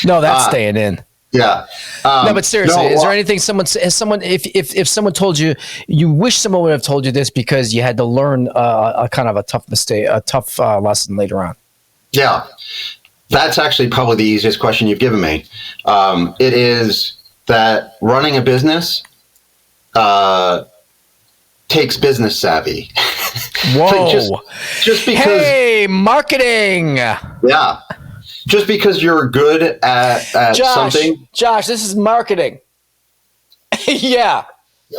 No, that's staying in. Yeah. No, but seriously, is there anything if someone told you wish someone would have told you this because you had to learn a kind of a tough lesson later on? Yeah. That's actually probably the easiest question you've given me. It is that running a business takes business savvy. Whoa. just because. Hey, marketing. Yeah. Just because you're good at something. Josh, this is marketing. Yeah.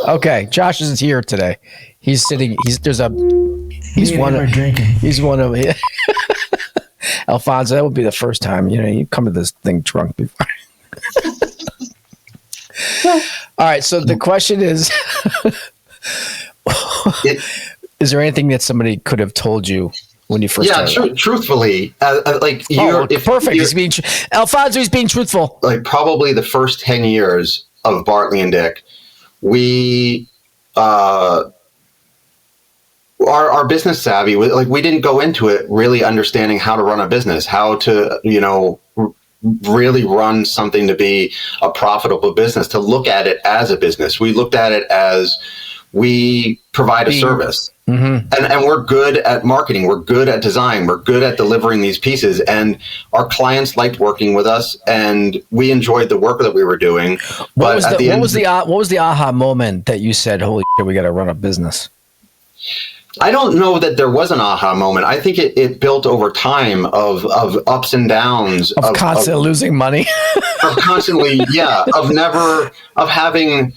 Okay. Josh isn't here today. He's sitting. He's one of. Alfonso, that would be the first time. You come to this thing drunk before. All right. So the question is, is there anything that somebody could have told you when you first started? Truthfully, perfect. Alfonso is being truthful. Like probably the first 10 years of Bartley and Dick, we our business savvy, we didn't go into it really understanding how to run a business, how to really run something to be a profitable business, to look at it as a business. We looked at it as we provide a service. Mm-hmm. And we're good at marketing. We're good at design. We're good at delivering these pieces. And our clients liked working with us, and we enjoyed the work that we were doing. What was the aha moment that you said, "Holy shit, we got to run a business"? I don't know that there was an aha moment. I think it built over time of ups and downs, of constantly losing money, of constantly, of having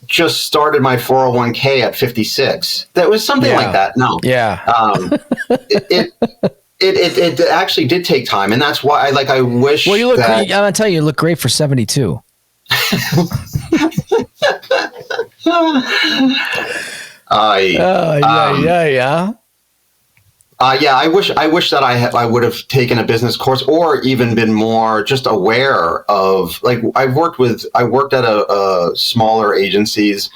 just started my 401k at 56. That was something like that. No. Yeah. It actually did take time. And that's why I wish. Well, I'm going to tell you, you look great for 72. I wish that I would have taken a business course or even been more just aware of, I worked at a smaller agencies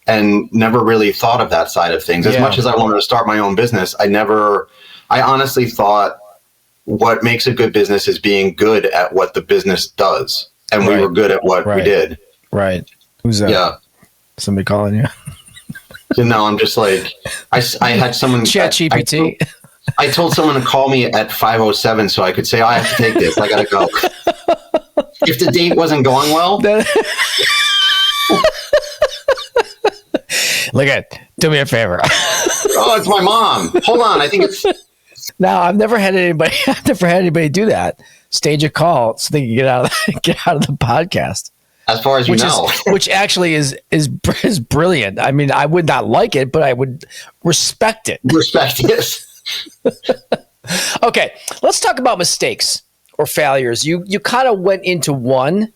and never really thought of that side of things. As much as I wanted to start my own business, I honestly thought what makes a good business is being good at what the business does. And we were good at what we did. Right. Who's that? Yeah. Somebody calling you? No, I'm just I had someone. ChatGPT. I told someone to call me at 5:07 so I could say, I have to take this. I got to go. If the date wasn't going well. Do me a favor. Oh, it's my mom. Hold on. I think it's. No, I've never had anybody do that. Stage a call so they can get out of the podcast. As far as you know. Which actually is brilliant. I mean, I would not like it, but I would respect it. Respect it. Okay, let's talk about mistakes or failures. You kind of went into one,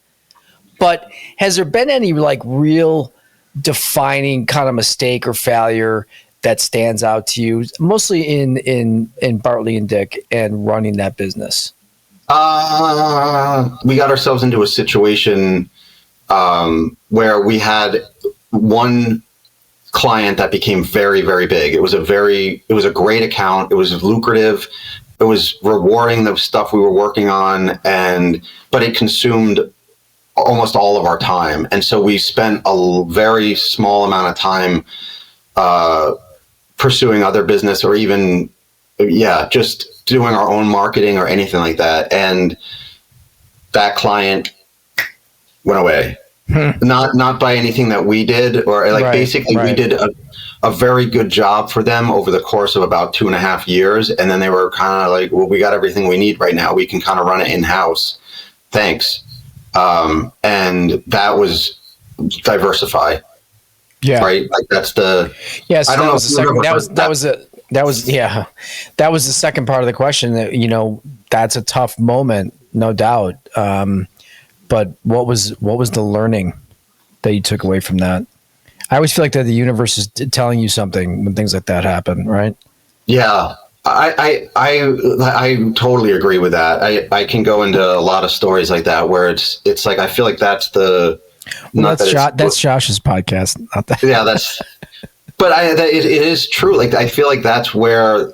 but has there been any real defining kind of mistake or failure that stands out to you, mostly in Bartley and Dick and running that business? We got ourselves into a situation where we had one client that became very, very big. It was a great account. It was lucrative. It was rewarding, the stuff we were working on, but it consumed almost all of our time. And so we spent a very small amount of time pursuing other business, or even just doing our own marketing or anything like that. And that client went away. Not by anything that we did, or we did a very good job for them over the course of about 2.5 years. And then they were kind of well, we got everything we need right now. We can kind of run it in-house. Thanks. And that was diversify. Yeah. Right. Like that's the, Yes. I don't That know was if the you've second. ever That heard was the second part of the question. That that's a tough moment, no doubt. But what was the learning that you took away from that? I always feel like that the universe is telling you something when things like that happen, right? Yeah. I totally agree with that. I can go into a lot of stories like that where it's like, I feel like that's the, Well, that's Josh's podcast. Not that. Yeah, but it is true. Like, I feel like that's where,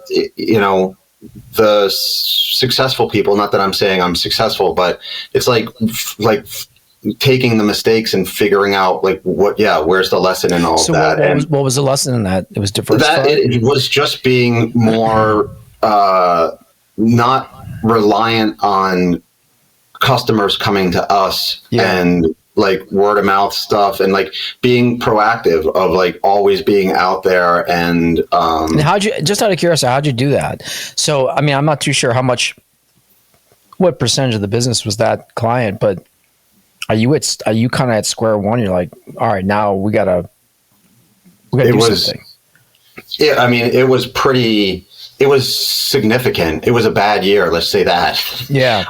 the successful people, not that I'm saying I'm successful, but it's like taking the mistakes and figuring out where's the lesson in all of that. What was the lesson in that? It was diversified. That it was just being more, not reliant on customers coming to us and like word of mouth stuff, and like being proactive of like always being out there. And just out of curiosity, how'd you do that? So, I mean, I'm not too sure what percentage of the business was that client, but are you kind of at square one? You're like, all right, now we gotta do something. Yeah. I mean, it was significant. It was a bad year. Let's say that. Yeah.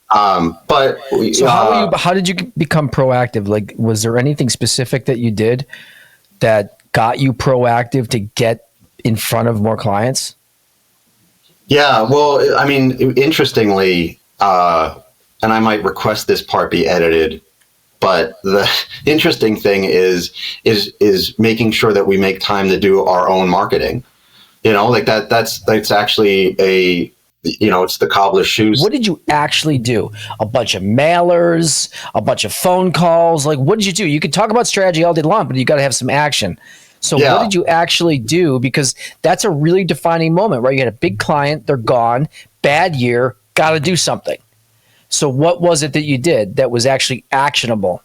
But so how did you become proactive? Like, was there anything specific that you did that got you proactive to get in front of more clients? Yeah, well, I mean, interestingly, and I might request this part be edited, but the interesting thing is making sure that we make time to do our own marketing. Like that's actually it's the cobbler's shoes. What did you actually do? A bunch of mailers, a bunch of phone calls? Like, what did you do? You could talk about strategy all day long, but you got to have some action. So what did you actually do? Because that's a really defining moment, right? You had a big client, they're gone, bad year, got to do something. So what was it that you did that was actually actionable?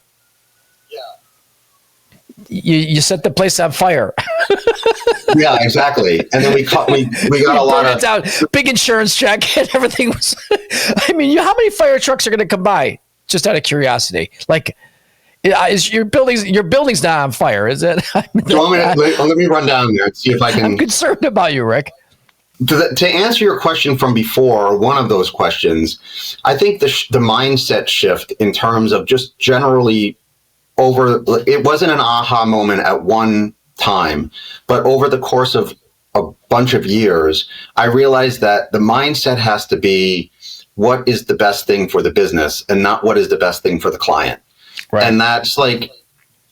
You set the place on fire. Yeah, exactly. And then we got a lot of down, big insurance check, and everything was. I mean, how many fire trucks are going to come by? Just out of curiosity, like, is your building's not on fire, is it? Let me run down there and see if I can. I'm concerned about you, Rick. To answer your question from before, one of those questions, I think the mindset shift in terms of just generally it wasn't an aha moment at one time, but over the course of a bunch of years, I realized that the mindset has to be what is the best thing for the business and not what is the best thing for the client. Right. And that's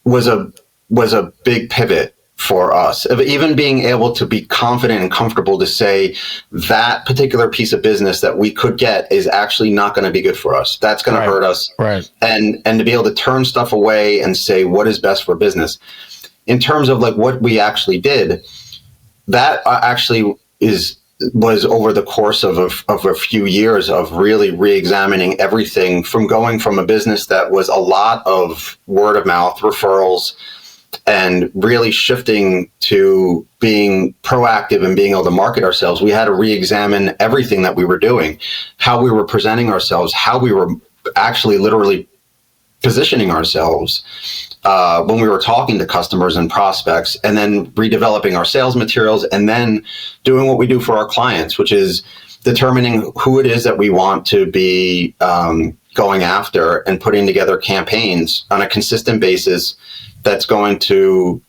was a big pivot for us, of even being able to be confident and comfortable to say that particular piece of business that we could get is actually not going to be good for us. That's going to hurt us. Right. And to be able to turn stuff away and say what is best for business. In terms of like what we actually did, that actually was over the course of a few years of really re-examining everything, from going from a business that was a lot of word of mouth referrals and really shifting to being proactive and being able to market ourselves. We had to re-examine everything that we were doing, how we were presenting ourselves, how we were actually literally positioning ourselves when we were talking to customers and prospects, and then redeveloping our sales materials, and then doing what we do for our clients, which is determining who it is that we want to be going after and putting together campaigns on a consistent basis that's going to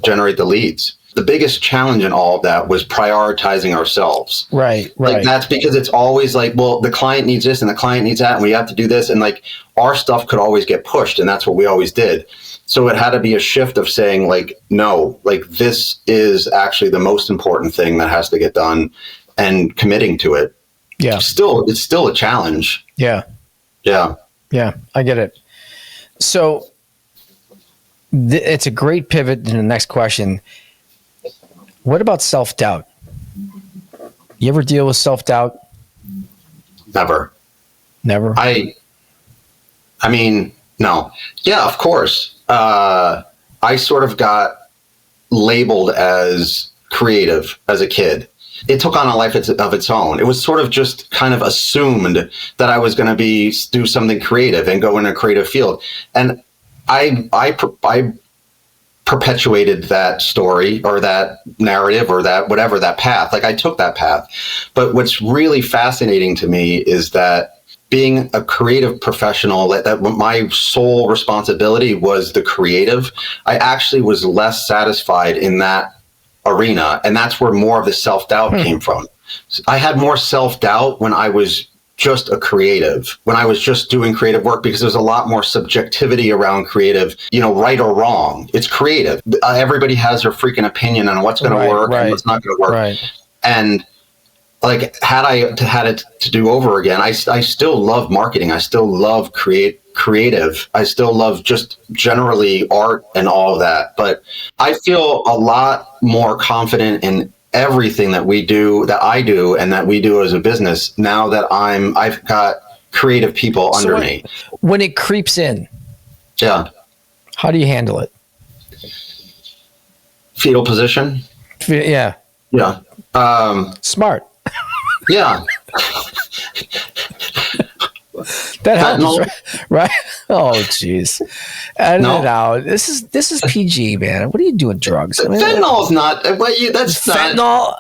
generate the leads. The biggest challenge in all of that was prioritizing ourselves. Right. Like, that's because it's always like, well, the client needs this and the client needs that, and we have to do this. And like, our stuff could always get pushed, and that's what we always did. So it had to be a shift of saying like, no, like this is actually the most important thing that has to get done, and committing to it. Yeah. It's still a challenge. Yeah. Yeah. Yeah. I get it. So it's a great pivot to the next question. What about self-doubt? You ever deal with self-doubt? Never. I mean, no. Yeah, of course. I sort of got labeled as creative as a kid. it took on a life of its own. It was sort of just kind of assumed that I was going to do something creative and go in a creative field. And I perpetuated that story or that narrative or that whatever, that path. Like I took that path. But what's really fascinating to me is that being a creative professional, that my sole responsibility was the creative. I actually was less satisfied in that arena. And that's where more of the self-doubt came from. I had more self-doubt when I was just a creative, when I was just doing creative work, because there's a lot more subjectivity around creative, right or wrong. It's creative. Everybody has their freaking opinion on what's going to work and what's not going to work. Right. And like, had it to do over again, I still love marketing. I still love creative. I still love just generally art and all of that. But I feel a lot more confident in everything that I do, and that we do as a business now that I've got creative people under me. When it creeps in, yeah, how do you handle it? Fetal position. Yeah. Yeah. Smart. Yeah. That helps, right? Oh, jeez. Edit it out. This is PG, man. What are you doing? Drugs? Fentanyl's not. That's fentanyl.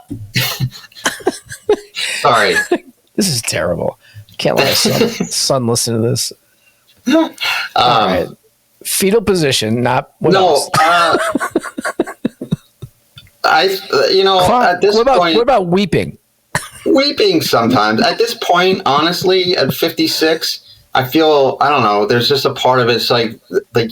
Sorry. This is terrible. Can't let son listen to this. All right. Fetal position. Not what else? At this point, what about weeping? Weeping sometimes. At this point, honestly, at 56, I feel, I don't know, there's just a part of it, it's like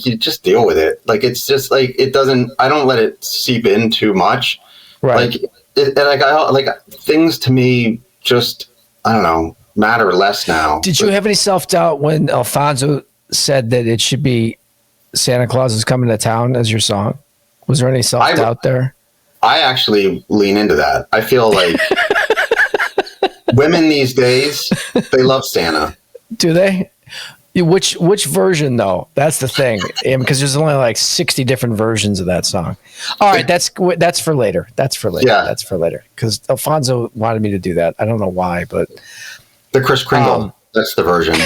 you just deal with it. Like, it's just like, I don't let it seep in too much. Right. Things to me just, I don't know, matter less now. Did you have any self-doubt when Alfonso said that it should be Santa Claus is Coming to Town as your song? Was there any self-doubt there? I actually lean into that. I feel like women these days, they love Santa. Do they? Which version though? That's the thing, because there's only like 60 different versions of that song. All right, that's for later. That's for later. Yeah, that's for later. Because Alfonso wanted me to do that. I don't know why, but the Kris Kringle. That's the version.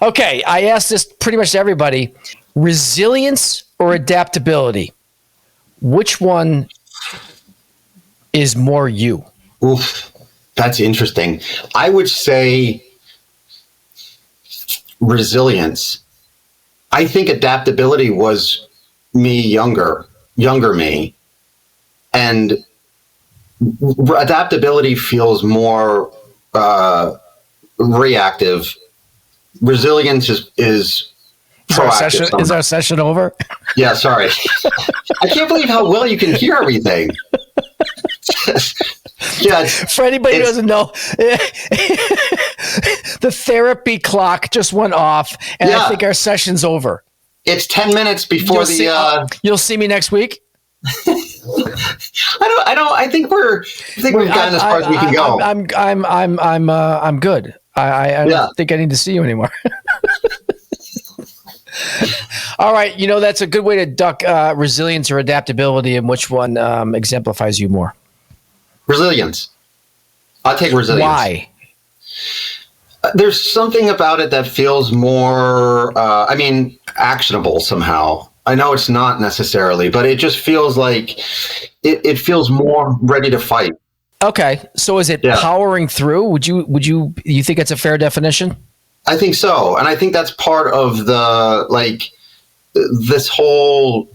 Okay, I asked this pretty much to everybody: resilience or adaptability? Which one is more you? Oof, that's interesting. I would say resilience. I think adaptability was me younger me. And adaptability feels more reactive. Resilience is proactive. Is our session over? Yeah, sorry. I can't believe how well you can hear everything. Yeah, for anybody who doesn't know, the therapy clock just went off, and I think our session's over. It's 10 minutes before you'll see me next week. I think we've gotten as far as we can go. I'm good. I don't think I need to see you anymore. All right, that's a good way to duck resilience or adaptability, and which one exemplifies you more? Resilience. I'll take resilience. Why? There's something about it that feels more, actionable somehow. I know it's not necessarily, but it just feels like it feels more ready to fight. Okay, so is it powering through? Would you think it's a fair definition? I think so, and I think that's part of this whole,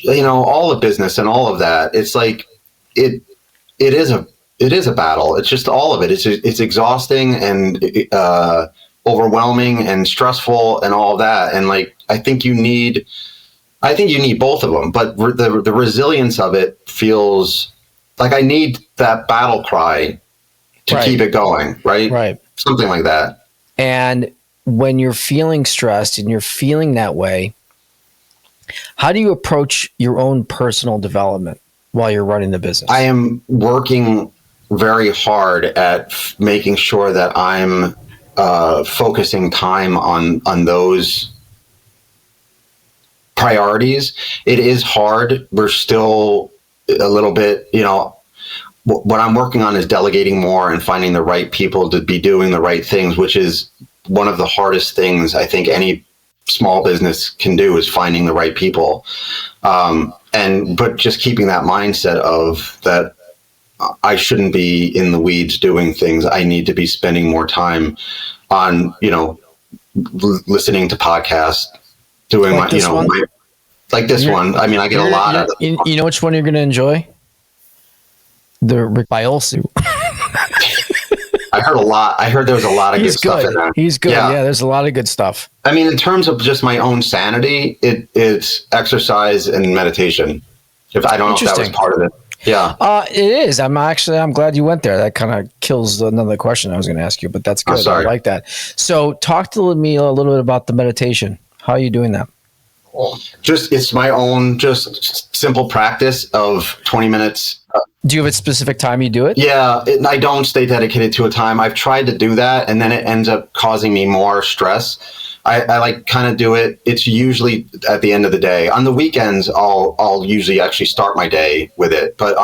all the business and all of that. It's like it is a battle. It's just all of it. It's exhausting and overwhelming and stressful and all of that. And I think you need both of them. But the resilience of it feels like I need that battle cry to keep it going. Right. Something like that. And when you're feeling stressed and you're feeling that way, how do you approach your own personal development while you're running the business? I am working very hard at making sure that I'm focusing time on those priorities. It is hard. We're still a little bit, what I'm working on is delegating more and finding the right people to be doing the right things, which is one of the hardest things I think any small business can do, is finding the right people. But just keeping that mindset of that I shouldn't be in the weeds doing things. I need to be spending more time on, listening to podcasts, doing like this one? Like this one. I mean, I get a lot of it. You know which one you're going to enjoy? The Rick Biolsi. I heard there was a lot of good stuff in there. He's good. Yeah, there's a lot of good stuff. I mean, in terms of just my own sanity, it's exercise and meditation. I don't know if that was part of it. Yeah. It is. I'm glad you went there. That kind of kills another question I was going to ask you, but that's good. I like that. So talk to me a little bit about the meditation. How are you doing that? It's my own just simple practice of 20 minutes. Do you have a specific time you do it? Yeah, I don't stay dedicated to a time. I've tried to do that, and then it ends up causing me more stress. I like kind of do it. It's usually at the end of the day. On the weekends, I'll usually actually start my day with it. But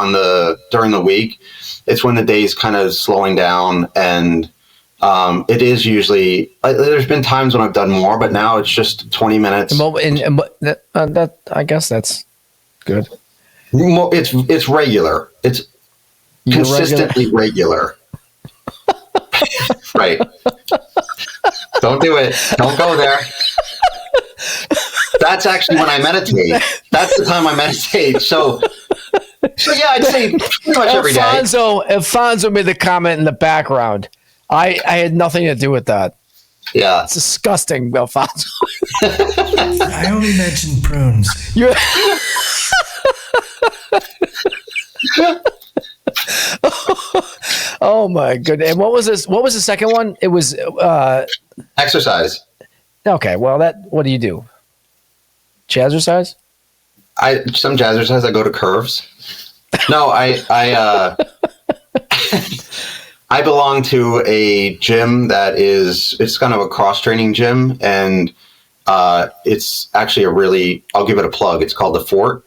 during the week, it's when the day's kind of slowing down, and it is usually. There's been times when I've done more, but now it's just 20 minutes. That I guess that's good. It's regular. It's consistently regular. Right. Don't do it. Don't go there. That's actually when I meditate. That's the time I meditate. So yeah, I'd say pretty much every day. Alfonso made the comment in the background. I had nothing to do with that. Yeah. It's disgusting, Alfonso. I only mentioned prunes. Oh my goodness. And what was this? What was the second one? It was exercise. Okay. Well, what do you do? Jazzercise? Some jazzercise. I go to Curves. No, I belong to a gym it's kind of a cross training gym, and it's actually I'll give it a plug. It's called the Fort.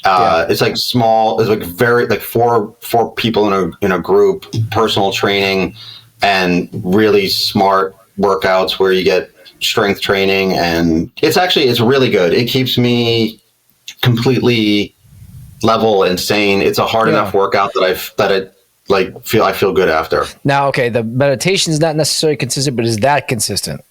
It's like small. It's like very four people in a group, personal training, and really smart workouts where you get strength training, and it's really good. It keeps me completely level and sane. It's a hard enough workout that I feel good after. Now, okay, the meditation is not necessarily consistent, but is that consistent?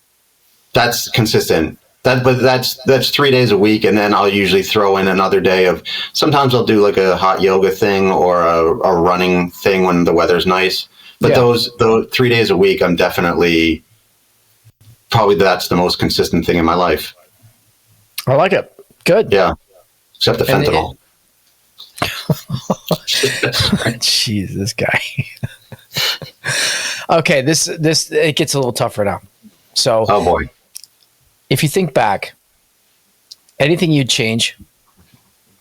That's consistent. That's 3 days a week, and then I'll usually throw in another day of. Sometimes I'll do like a hot yoga thing or a running thing when the weather's nice. But those 3 days a week, I'm definitely probably that's the most consistent thing in my life. I like it. Good. Yeah, except the fentanyl. Jeez, this guy. Okay, this it gets a little tougher now. So, oh boy. If you think back, anything you'd change?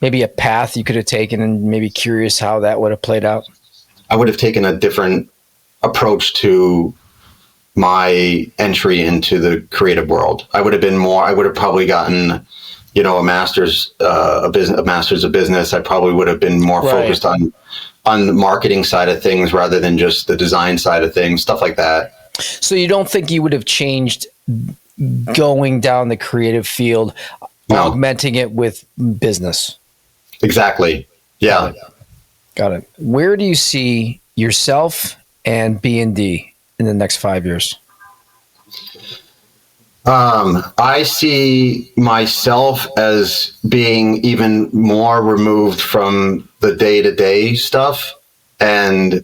Maybe a path you could have taken, and maybe curious how that would have played out? I would have taken a different approach to my entry into the creative world. I would have probably gotten, a master's of business. I probably would have been more focused on the marketing side of things rather than just the design side of things, stuff like that. So you don't think you would have changed going down the creative field, augmenting it with business? Exactly. Yeah. Got it. Where do you see yourself and B&D in the next 5 years? I see myself as being even more removed from the day-to-day stuff and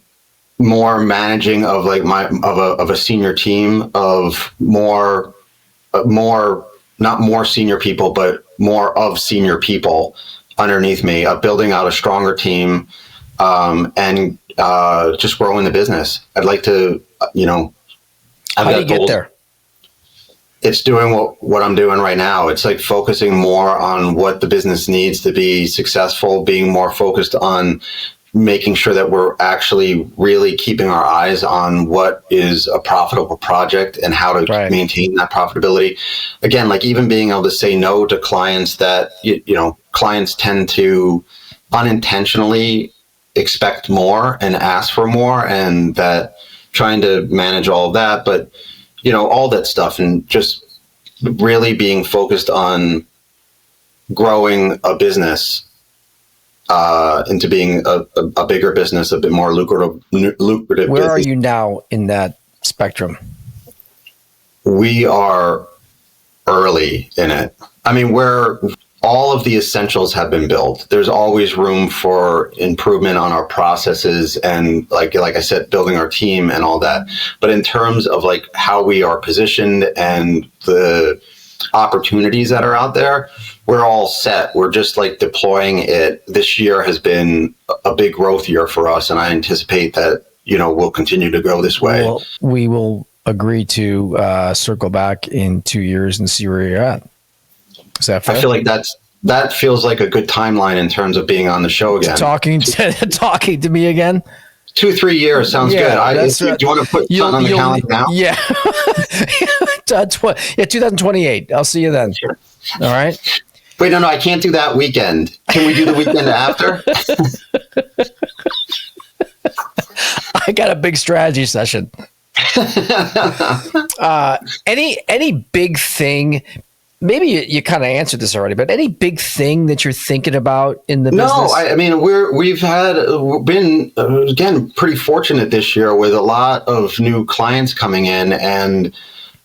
more managing of of a senior team of more not more senior people, but more of senior people underneath me, building out a stronger team, and just growing the business. I'd like to, how do you get there? It's doing what I'm doing right now. It's like focusing more on what the business needs to be successful, being more focused on making sure that we're actually really keeping our eyes on what is a profitable project and how to maintain that profitability. Again, like even being able to say no to clients that, clients tend to unintentionally expect more and ask for more, and that trying to manage all of that, but all that stuff, and just really being focused on growing a business into being a bigger business, a bit more lucrative. Where business. are you now in that spectrum? We are early in it. I mean, where all of the essentials have been built. There's always room for improvement on our processes and like I said, building our team and all that. But in terms of like how we are positioned and the opportunities that are out there, we're all set. We're just like deploying it. This year has been a big growth year for us, and I anticipate that, we'll continue to go this way. Well, we will agree to circle back in 2 years and see where you're at. Is that fair? I feel like that feels like a good timeline in terms of being on the show again. Talking to me again? 2-3 years sounds good. Do you want to put something on the calendar now? Yeah. 2028. I'll see you then. Sure. All right. Wait, no, I can't do that weekend. Can we do the weekend after? I got a big strategy session. Any big thing? Maybe you kind of answered this already, but any big thing that you're thinking about in the business? No, I mean, we've been again pretty fortunate this year with a lot of new clients coming in, and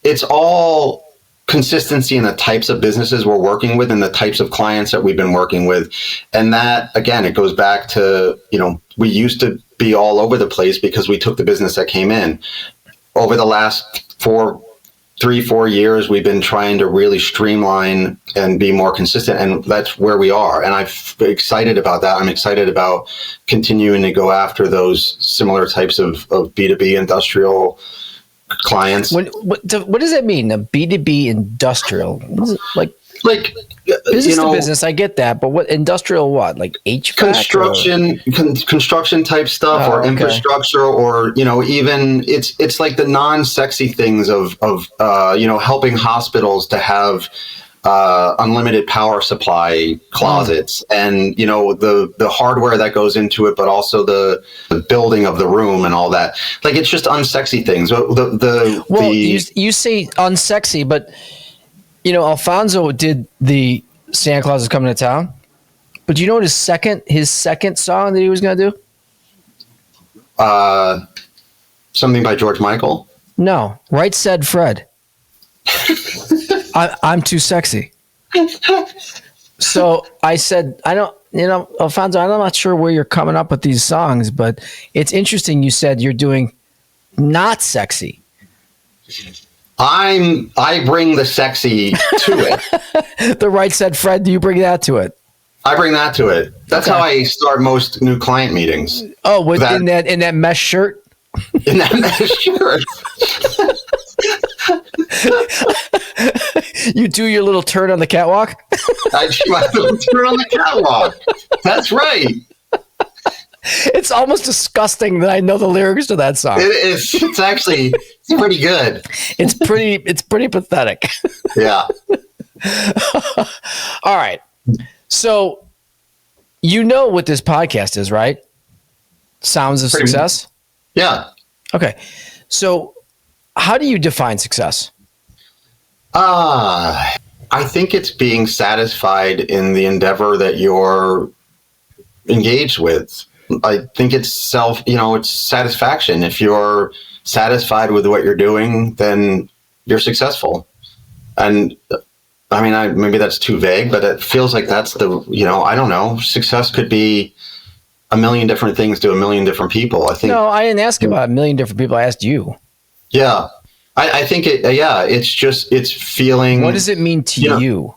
it's all consistency in the types of businesses we're working with and the types of clients that we've been working with. And that, again, it goes back to, we used to be all over the place because we took the business that came in. Over the last 3-4 years, we've been trying to really streamline and be more consistent, and that's where we are. And I'm excited about that. I'm excited about continuing to go after those similar types of B2B industrial clients. What does that mean? A B2B industrial? What is it, like business to business? I get that, but what industrial? What, like HVAC? Construction type stuff, or infrastructure, or even it's like the non-sexy things of helping hospitals to have unlimited power supply closets, and the hardware that goes into it, but also the building of the room and all that. Like, it's just unsexy things. You say unsexy, but Alfonso did the Santa Claus is Coming to Town, but do you know what his second song that he was going to do? Something by George Michael? No, Right Said Fred. I'm too sexy. So I said, Alfonso, I'm not sure where you're coming up with these songs, but it's interesting. You said you're doing not sexy. I bring the sexy to it. The Right Said Fred, do you bring that to it? I bring that to it. That's how I start most new client meetings. Oh, in that mesh shirt? In that mesh shirt. You do your little turn on the catwalk? I do my little turn on the catwalk. That's right. It's almost disgusting that I know the lyrics to that song. It's actually pretty good. It's pretty pathetic. Yeah. All right. So what this podcast is, right? Sounds of Success? Yeah. Okay. So how do you define success? I think it's being satisfied in the endeavor that you're engaged with. I think it's it's satisfaction. If you're satisfied with what you're doing, then you're successful. And I mean, maybe that's too vague, but it feels like that's I don't know. Success could be a million different things to a million different people. I think. No, I didn't ask about a million different people. I asked you. Yeah. I think it's feeling. What does it mean to you?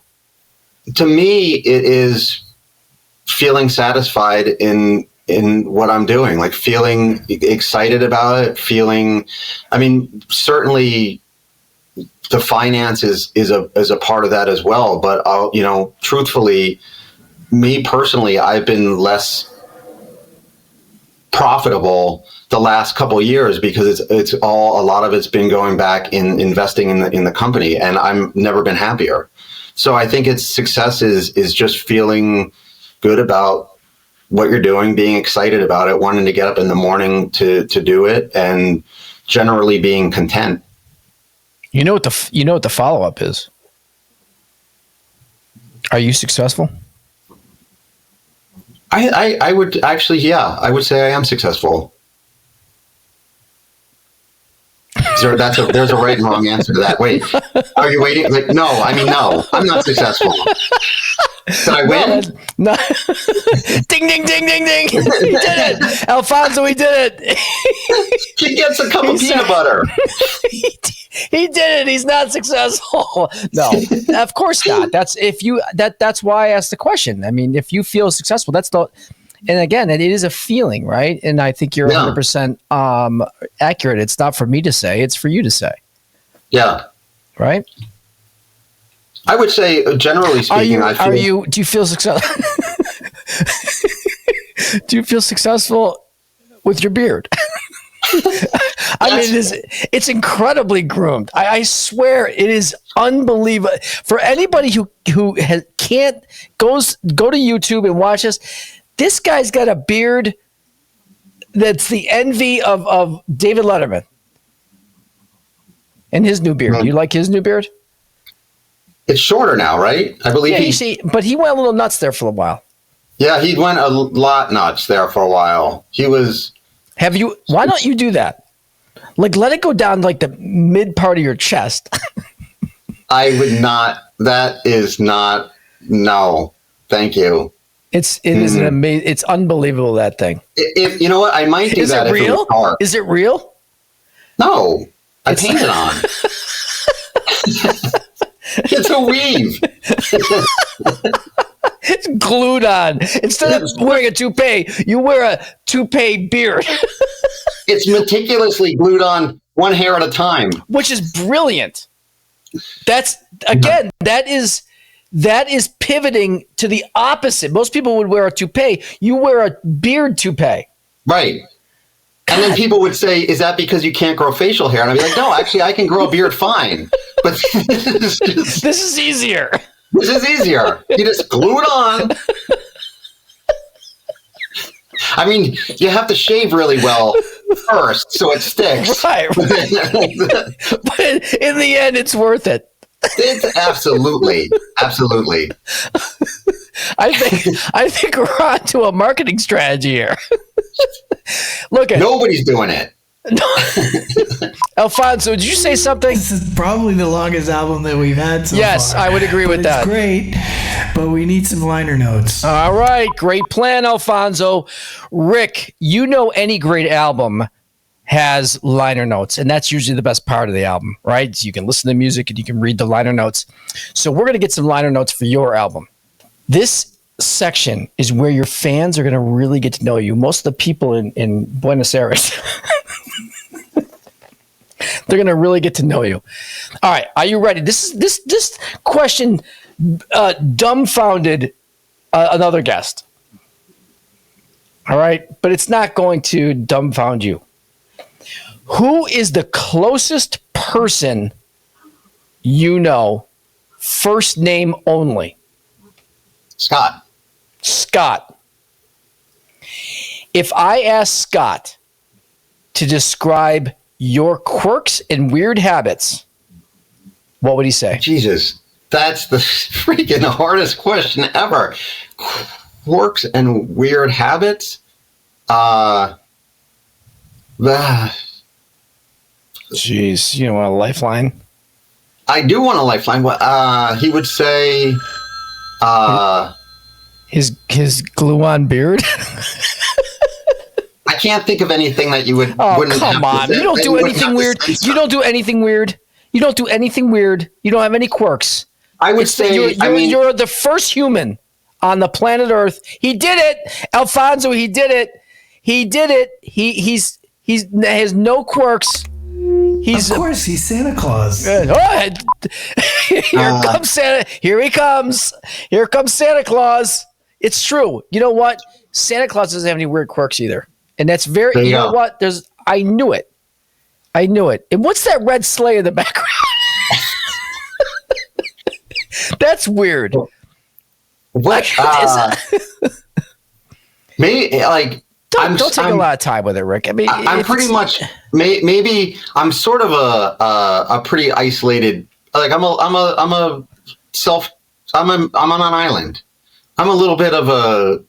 To me, it is feeling satisfied in what I'm doing, like feeling excited about it, certainly the finance is a part of that as well. But truthfully, me personally, I've been less profitable the last couple of years because a lot of it's been going back in investing in the company, and I've never been happier. So I think success is just feeling good about what you're doing, being excited about it, wanting to get up in the morning to do it, and generally being content. You know what the follow-up is? Are you successful? I would actually, yeah, I would say I am successful. There's a right and wrong answer to that. Wait, are you waiting? Like, no, I'm not successful. Did I win? No. Ding, ding, ding, ding, ding. He did it. Alfonso, he did it. He gets a cup of peanut butter. He did it. He's not successful. No, of course not. That's why I asked the question. I mean, if you feel successful, and again, it is a feeling, right? And I think you're 100% accurate. It's not for me to say, it's for you to say. Yeah. Right? I would say, generally speaking, do you feel successful? Do you feel successful with your beard? I mean, it's incredibly groomed. I swear it is unbelievable. For anybody who can't go to YouTube and watch this guy's got a beard that's the envy of David Letterman and his new beard. You like his new beard? It's shorter now, right? I believe. Yeah, but he went a little nuts there for a while. Yeah, he went a lot nuts there for a while. He was. Why don't you do that? Like, let it go down like the mid part of your chest. I would not. That is not. No, thank you. It is an amazing. It's unbelievable, that thing. You know what? I might do that. Is it real? Is it real? No, I painted on. It's a weave. It's glued on. Instead of wearing a toupee, you wear a toupee beard. It's meticulously glued on one hair at a time. Which is brilliant. That is pivoting to the opposite. Most people would wear a toupee. You wear a beard toupee. Right. God. And then people would say, is that because you can't grow facial hair? And I'd be like, no, actually, I can grow a beard fine. But this is easier. This is easier. You just glue it on. I mean, you have to shave really well first so it sticks. Right. But in the end, it's worth it. It's absolutely. I think we're on to a marketing strategy here. Nobody's doing it. Alfonso, did you say something? This is probably the longest album that we've had so far. Yes, I would agree with that. It's great, but we need some liner notes. All right, great plan, Alfonso. Rick, any great album has liner notes, and that's usually the best part of the album, right? So you can listen to music and you can read the liner notes. So we're going to get some liner notes for your album. This section is where your fans are going to really get to know you. Most of the people in Buenos Aires, they're going to really get to know you. All right, are you ready? This question dumbfounded another guest. All right, but it's not going to dumbfound you. Who is the closest person you know, first name only? Scott. If I ask Scott to describe your quirks and weird habits, what would he say? Jesus, that's the freaking hardest question ever. Quirks and weird habits? Jeez, you want a lifeline? I do want a lifeline. He would say, his glue-on beard. I can't think of anything that you would. Oh, come on! You don't do anything weird. You don't do anything weird. You don't do anything weird. You don't have any quirks. I would say you're the first human on the planet Earth. He did it, Alfonso. He did it. He has no quirks. Of course, he's Santa Claus. Here comes Santa. Here he comes. Here comes Santa Claus. It's true. You know what? Santa Claus doesn't have any weird quirks either. And that's very, you know what? I knew it. And what's that red sleigh in the background? That's weird. What? Maybe like don't take a lot of time with it, Rick. I mean, I'm pretty much maybe I'm sort of a pretty isolated. Like I'm an island. I'm a little bit of a,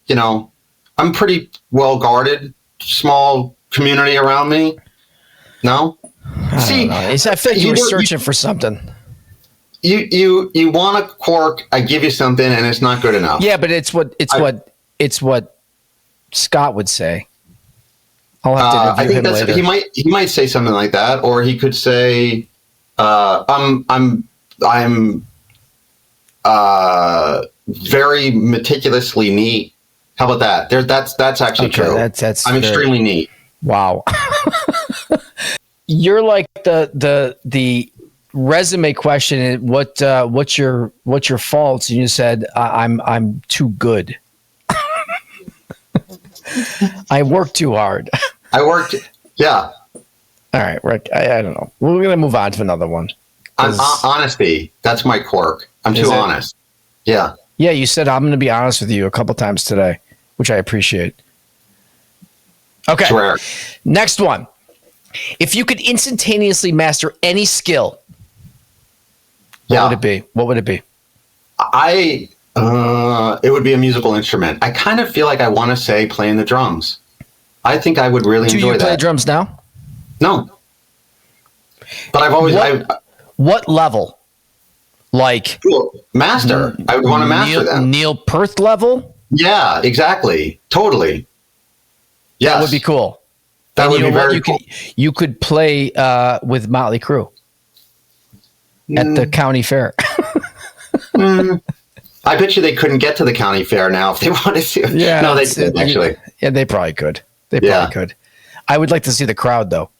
I'm pretty well guarded, small community around me. No? See, I feel like you were searching for something. You want a quirk, I give you something and it's not good enough. Yeah, but it's what Scott would say. I'll have to interview him later. He might say something like that, or he could say, I'm very meticulously neat. How about that? That's actually true. I'm extremely neat. Wow. You're like the resume question. What's your faults? And you said I'm too good. I work too hard. Yeah. All right, Rick. I don't know. We're gonna move on to another one. Honesty. That's my quirk. I'm too honest. Yeah. Yeah, you said I'm going to be honest with you a couple times today, which I appreciate. Okay. Sure. Next one. If you could instantaneously master any skill, what would it be? What would it be? It would be a musical instrument. I kind of feel like I want to say playing the drums. I think I would really enjoy that. Do you play drums now? No. But I've always... What level? Like master. I would want to master them. Neil Peart level? Yeah, exactly. Totally. Yes. That would be cool. That would be very cool. You could play with Motley Crue at the county fair. I bet you they couldn't get to the county fair now if they wanted to. Yeah, no, they could actually. Yeah, they probably could. They probably could. I would like to see the crowd though.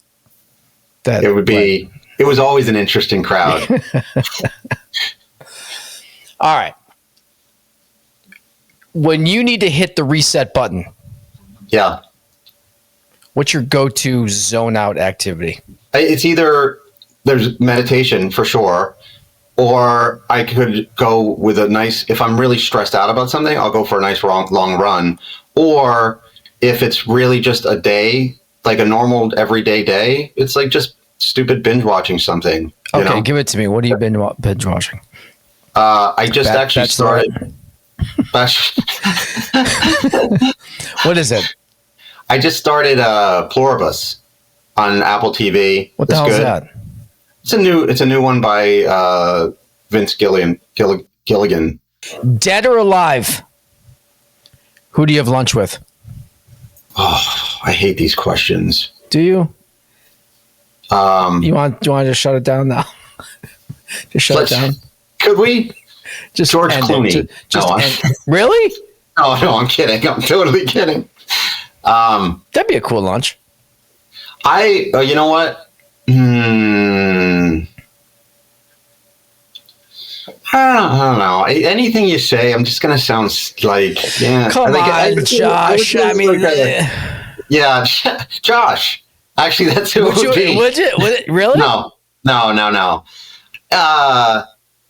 It would be. It was always an interesting crowd. All right. When you need to hit the reset button. Yeah. What's your go-to zone out activity? It's either there's meditation for sure, or I could go with a nice, if I'm really stressed out about something, I'll go for a nice long run. Or if it's really just a day, like a normal everyday day, it's like just stupid binge watching something. Okay, give it to me. What have you been binge watching? I just actually started. What is it? I just started Pluribus on Apple TV. What the hell is that? It's a new one by Vince Gilligan. Dead or alive? Who do you have lunch with? Oh, I hate these questions. Do you? You want to just shut it down now? Just shut it down. Could we? Just George Clooney. Really? Oh no, I'm kidding. I'm totally kidding. That'd be a cool lunch. You know what? I don't know. Anything you say, I'm just gonna sound like Come on, Josh. Yeah, Josh. Actually, that's who it would be. Would it really? No.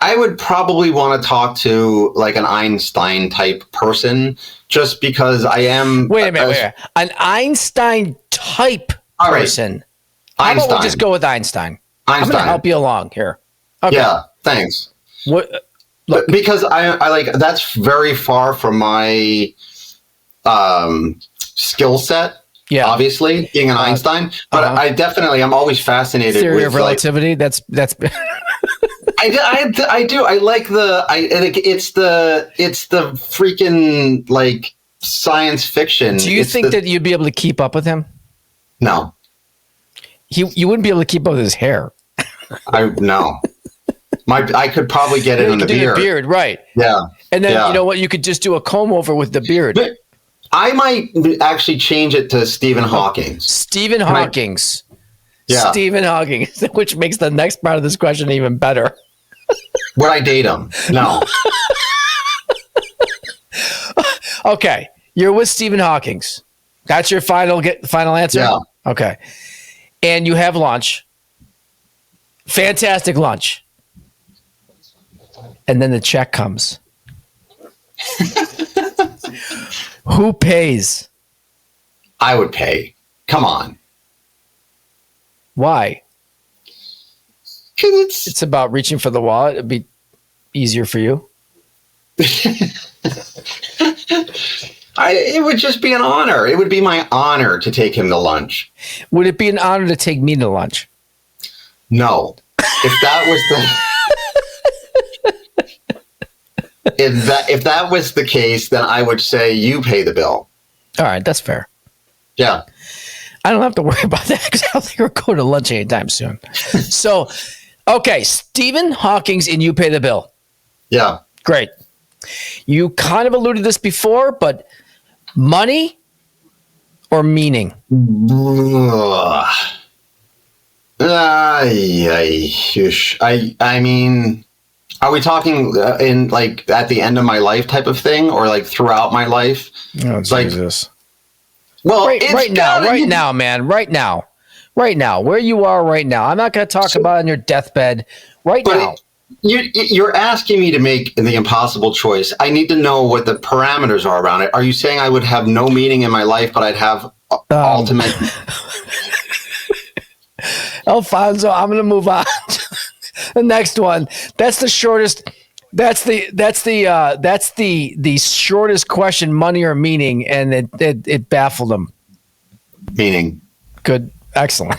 I would probably want to talk to like an Einstein type person, just because I am. Wait a minute. An Einstein type person. How about we just go with Einstein? I'm going to help you along here. Okay. Yeah. Thanks. Look, because I like that's very far from my skill set. Yeah, obviously being an Einstein, but I'm always fascinated theory with of relativity. That's. I do. I like it's the freaking like science fiction. Do you think that you'd be able to keep up with him? No. You wouldn't be able to keep up with his hair. No. I could probably get it on the beard. Beard, right? Yeah. And then you know what? You could just do a comb over with the beard. But I might actually change it to Stephen Hawking. Stephen Hawking. Yeah. Stephen Hawking, which makes the next part of this question even better. Would I date him? No. Okay, you're with Stephen Hawking. That's your final answer? Yeah. Okay. And you have lunch. Fantastic lunch. And then the check comes. Who pays? I would pay. Come on. Why? Because It's about reaching for the wallet. It'd be easier for you. It would just be an honor. It would be my honor to take him to lunch. Would it be an honor to take me to lunch? No. If that was the if that was the case, then I would say you pay the bill. All right, that's fair. Yeah. I don't have to worry about that because I don't think we're going to lunch anytime soon. So, okay, Stephen Hawking's and you pay the bill. Yeah. Great. You kind of alluded to this before, but money or meaning? I mean, are we talking in like at the end of my life type of thing, or like throughout my life? Oh, like, Jesus. Well, right now, man, right now, where you are right now. I'm not going to talk about on your deathbed right now. You're asking me to make the impossible choice. I need to know what the parameters are around it. Are you saying I would have no meaning in my life, but I'd have ultimate? Alfonso, I'm going to move on to the next one. That's the shortest. That's the shortest question, money or meaning, and it baffled him. Meaning. Good, excellent.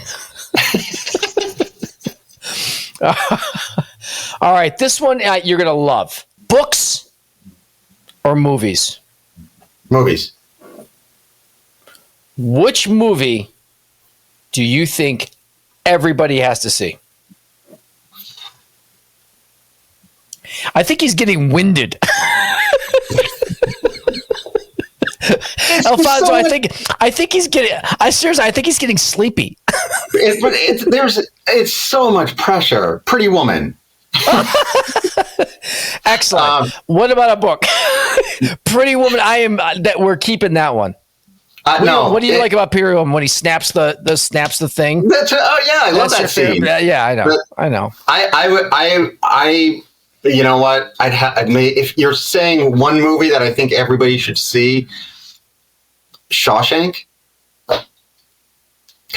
All right, this one you're gonna love. Books or movies? Movies. Which movie do you think everybody has to see? I think he's getting winded. Alfonso, so I think he's getting. I think he's getting sleepy. It's so much pressure. Pretty Woman. Excellent. What about a book? Pretty Woman. We're keeping that one. No. What do you like about Pretty Woman when he snaps the thing? I love that scene. Yeah, I know. I know. I you know what? If you're saying one movie that I think everybody should see, Shawshank. Can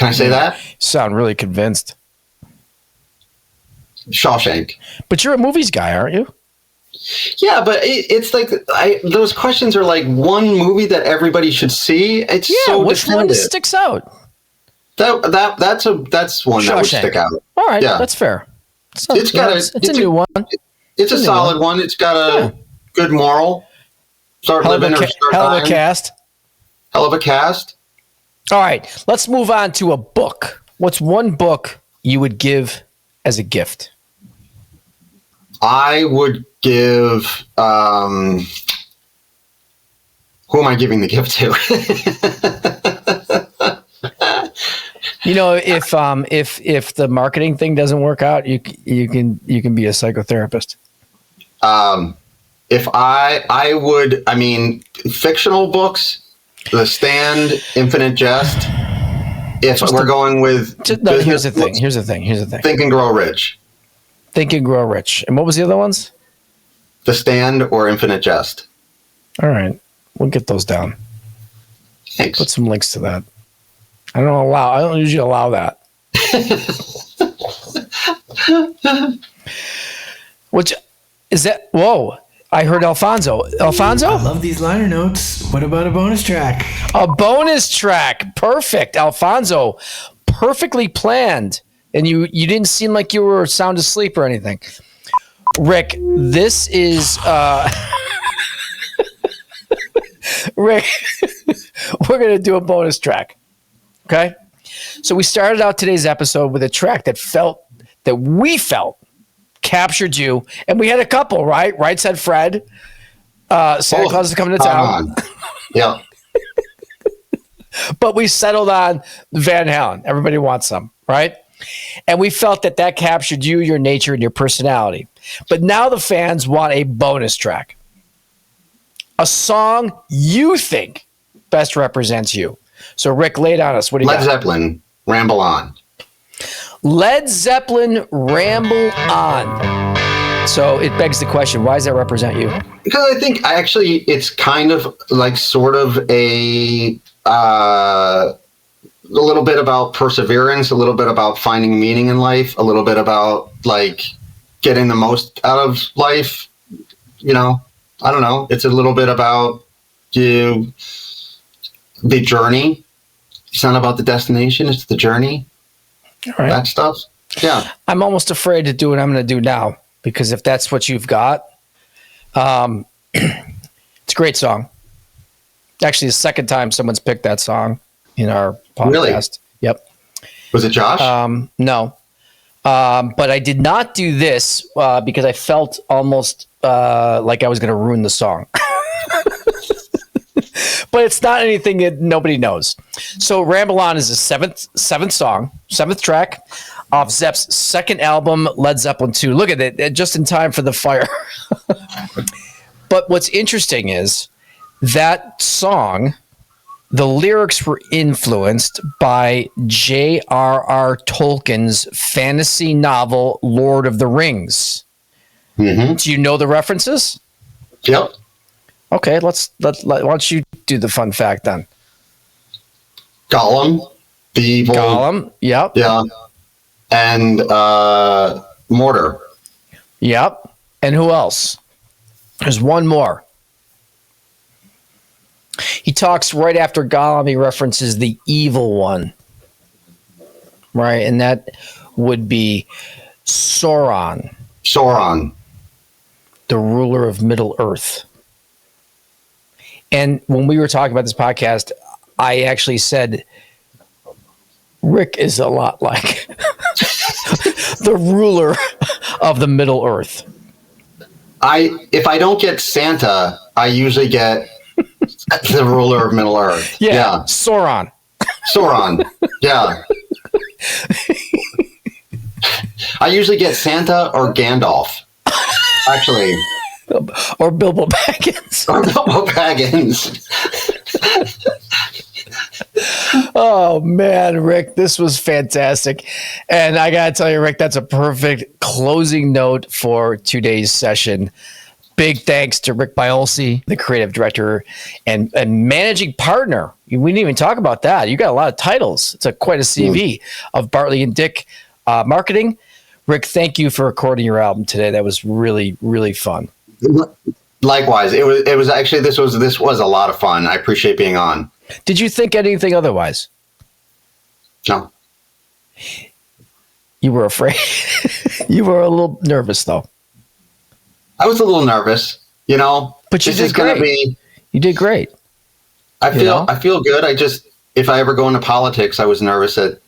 I say that? You sound really convinced. Shawshank. But you're a movies guy, aren't you? Yeah, but it's like those questions are like one movie that everybody should see. It's so which definitive. one sticks out? That's one Shawshank. that would stick out. All right, yeah. that's fair. It's a new one. It's a solid one. It's got a good moral. Start living or start hell dying. of a cast. Hell of a cast. All right, let's move on to a book. What's one book you would give as a gift? I would give. Who am I giving the gift to? You know, if the marketing thing doesn't work out, you can be a psychotherapist. If I would, I mean, fictional books, The Stand, Infinite Jest. If we're going with here's the thing. Think and Grow Rich. Think and Grow Rich. And what was the other ones? The Stand or Infinite Jest. All right, we'll get those down. Thanks. Put some links to that. I don't usually allow that. Which is that? Whoa! I heard Alfonso. Alfonso? I love these liner notes. What about a bonus track? A bonus track. Perfect. Alfonso, perfectly planned. And you didn't seem like you were sound asleep or anything. Rick, this is... Rick, we're going to do a bonus track. Okay? So we started out today's episode with a track that we felt captured you, and we had a couple, right? Right, said Fred. Santa Claus is coming to town. Yeah. But we settled on Van Halen. Everybody wants some, right? And we felt that captured you, your nature, and your personality. But now the fans want a bonus track. A song you think best represents you. So, Rick, lay it on us. What do you got? Led Zeppelin, Ramble On. Led Zeppelin, Ramble On. So it begs the question, why does that represent you? Because I think it's kind of like sort of a a little bit about perseverance, a little bit about finding meaning in life, a little bit about like getting the most out of life. You know, I don't know. It's a little bit about the journey. It's not about the destination. It's the journey. All right. That stuff. Yeah. I'm almost afraid to do what I'm going to do now, because if that's what you've got, it's a great song. Actually, the second time someone's picked that song in our podcast. Really? Yep. Was it Josh? No. But I did not do this because I felt almost like I was going to ruin the song. But it's not anything that nobody knows. So Ramble On is the seventh track off Zepp's second album, Led Zeppelin 2. Look at it, just in time for the fire. But what's interesting is that song, the lyrics were influenced by J.R.R. Tolkien's fantasy novel, Lord of the Rings. Mm-hmm. Do you know the references? Yep. Okay, why don't you do the fun fact then? Gollum, the evil. Gollum, yep. Yeah. And Mortar. Yep. And who else? There's one more. He talks right after Gollum, he references the evil one. Right? And that would be Sauron. Sauron. The ruler of Middle Earth. And when we were talking about this podcast, I actually said, Rick is a lot like the ruler of the Middle Earth. If I don't get Santa, I usually get the ruler of Middle Earth. Yeah. Sauron. Yeah. I usually get Santa or Gandalf. Actually. Or Bilbo Baggins. Oh, man, Rick, this was fantastic. And I got to tell you, Rick, that's a perfect closing note for today's session. Big thanks to Rick Biolsi, the creative director and managing partner. We didn't even talk about that. You got a lot of titles. It's quite a CV of Bartley and Dick marketing. Rick, thank you for recording your album today. That was really, really fun. Likewise, it was actually this was a lot of fun. I appreciate being on. Did you think anything otherwise? No. You were afraid. You were a little nervous, though. I was a little nervous, But you did great. You did great. I feel good. If I ever go into politics, I was nervous that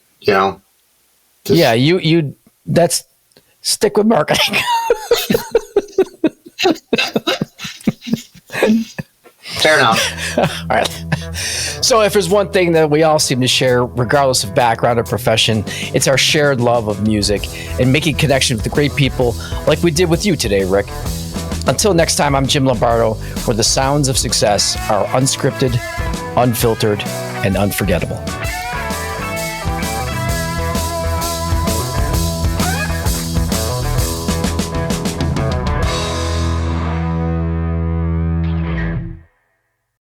Yeah, you. That's stick with marketing. Fair enough. All right. So if there's one thing that we all seem to share, regardless of background or profession, it's our shared love of music and making connection with the great people like we did with you today, Rick. Until next time, I'm Jim Lombardo, where the sounds of success are unscripted, unfiltered, and unforgettable.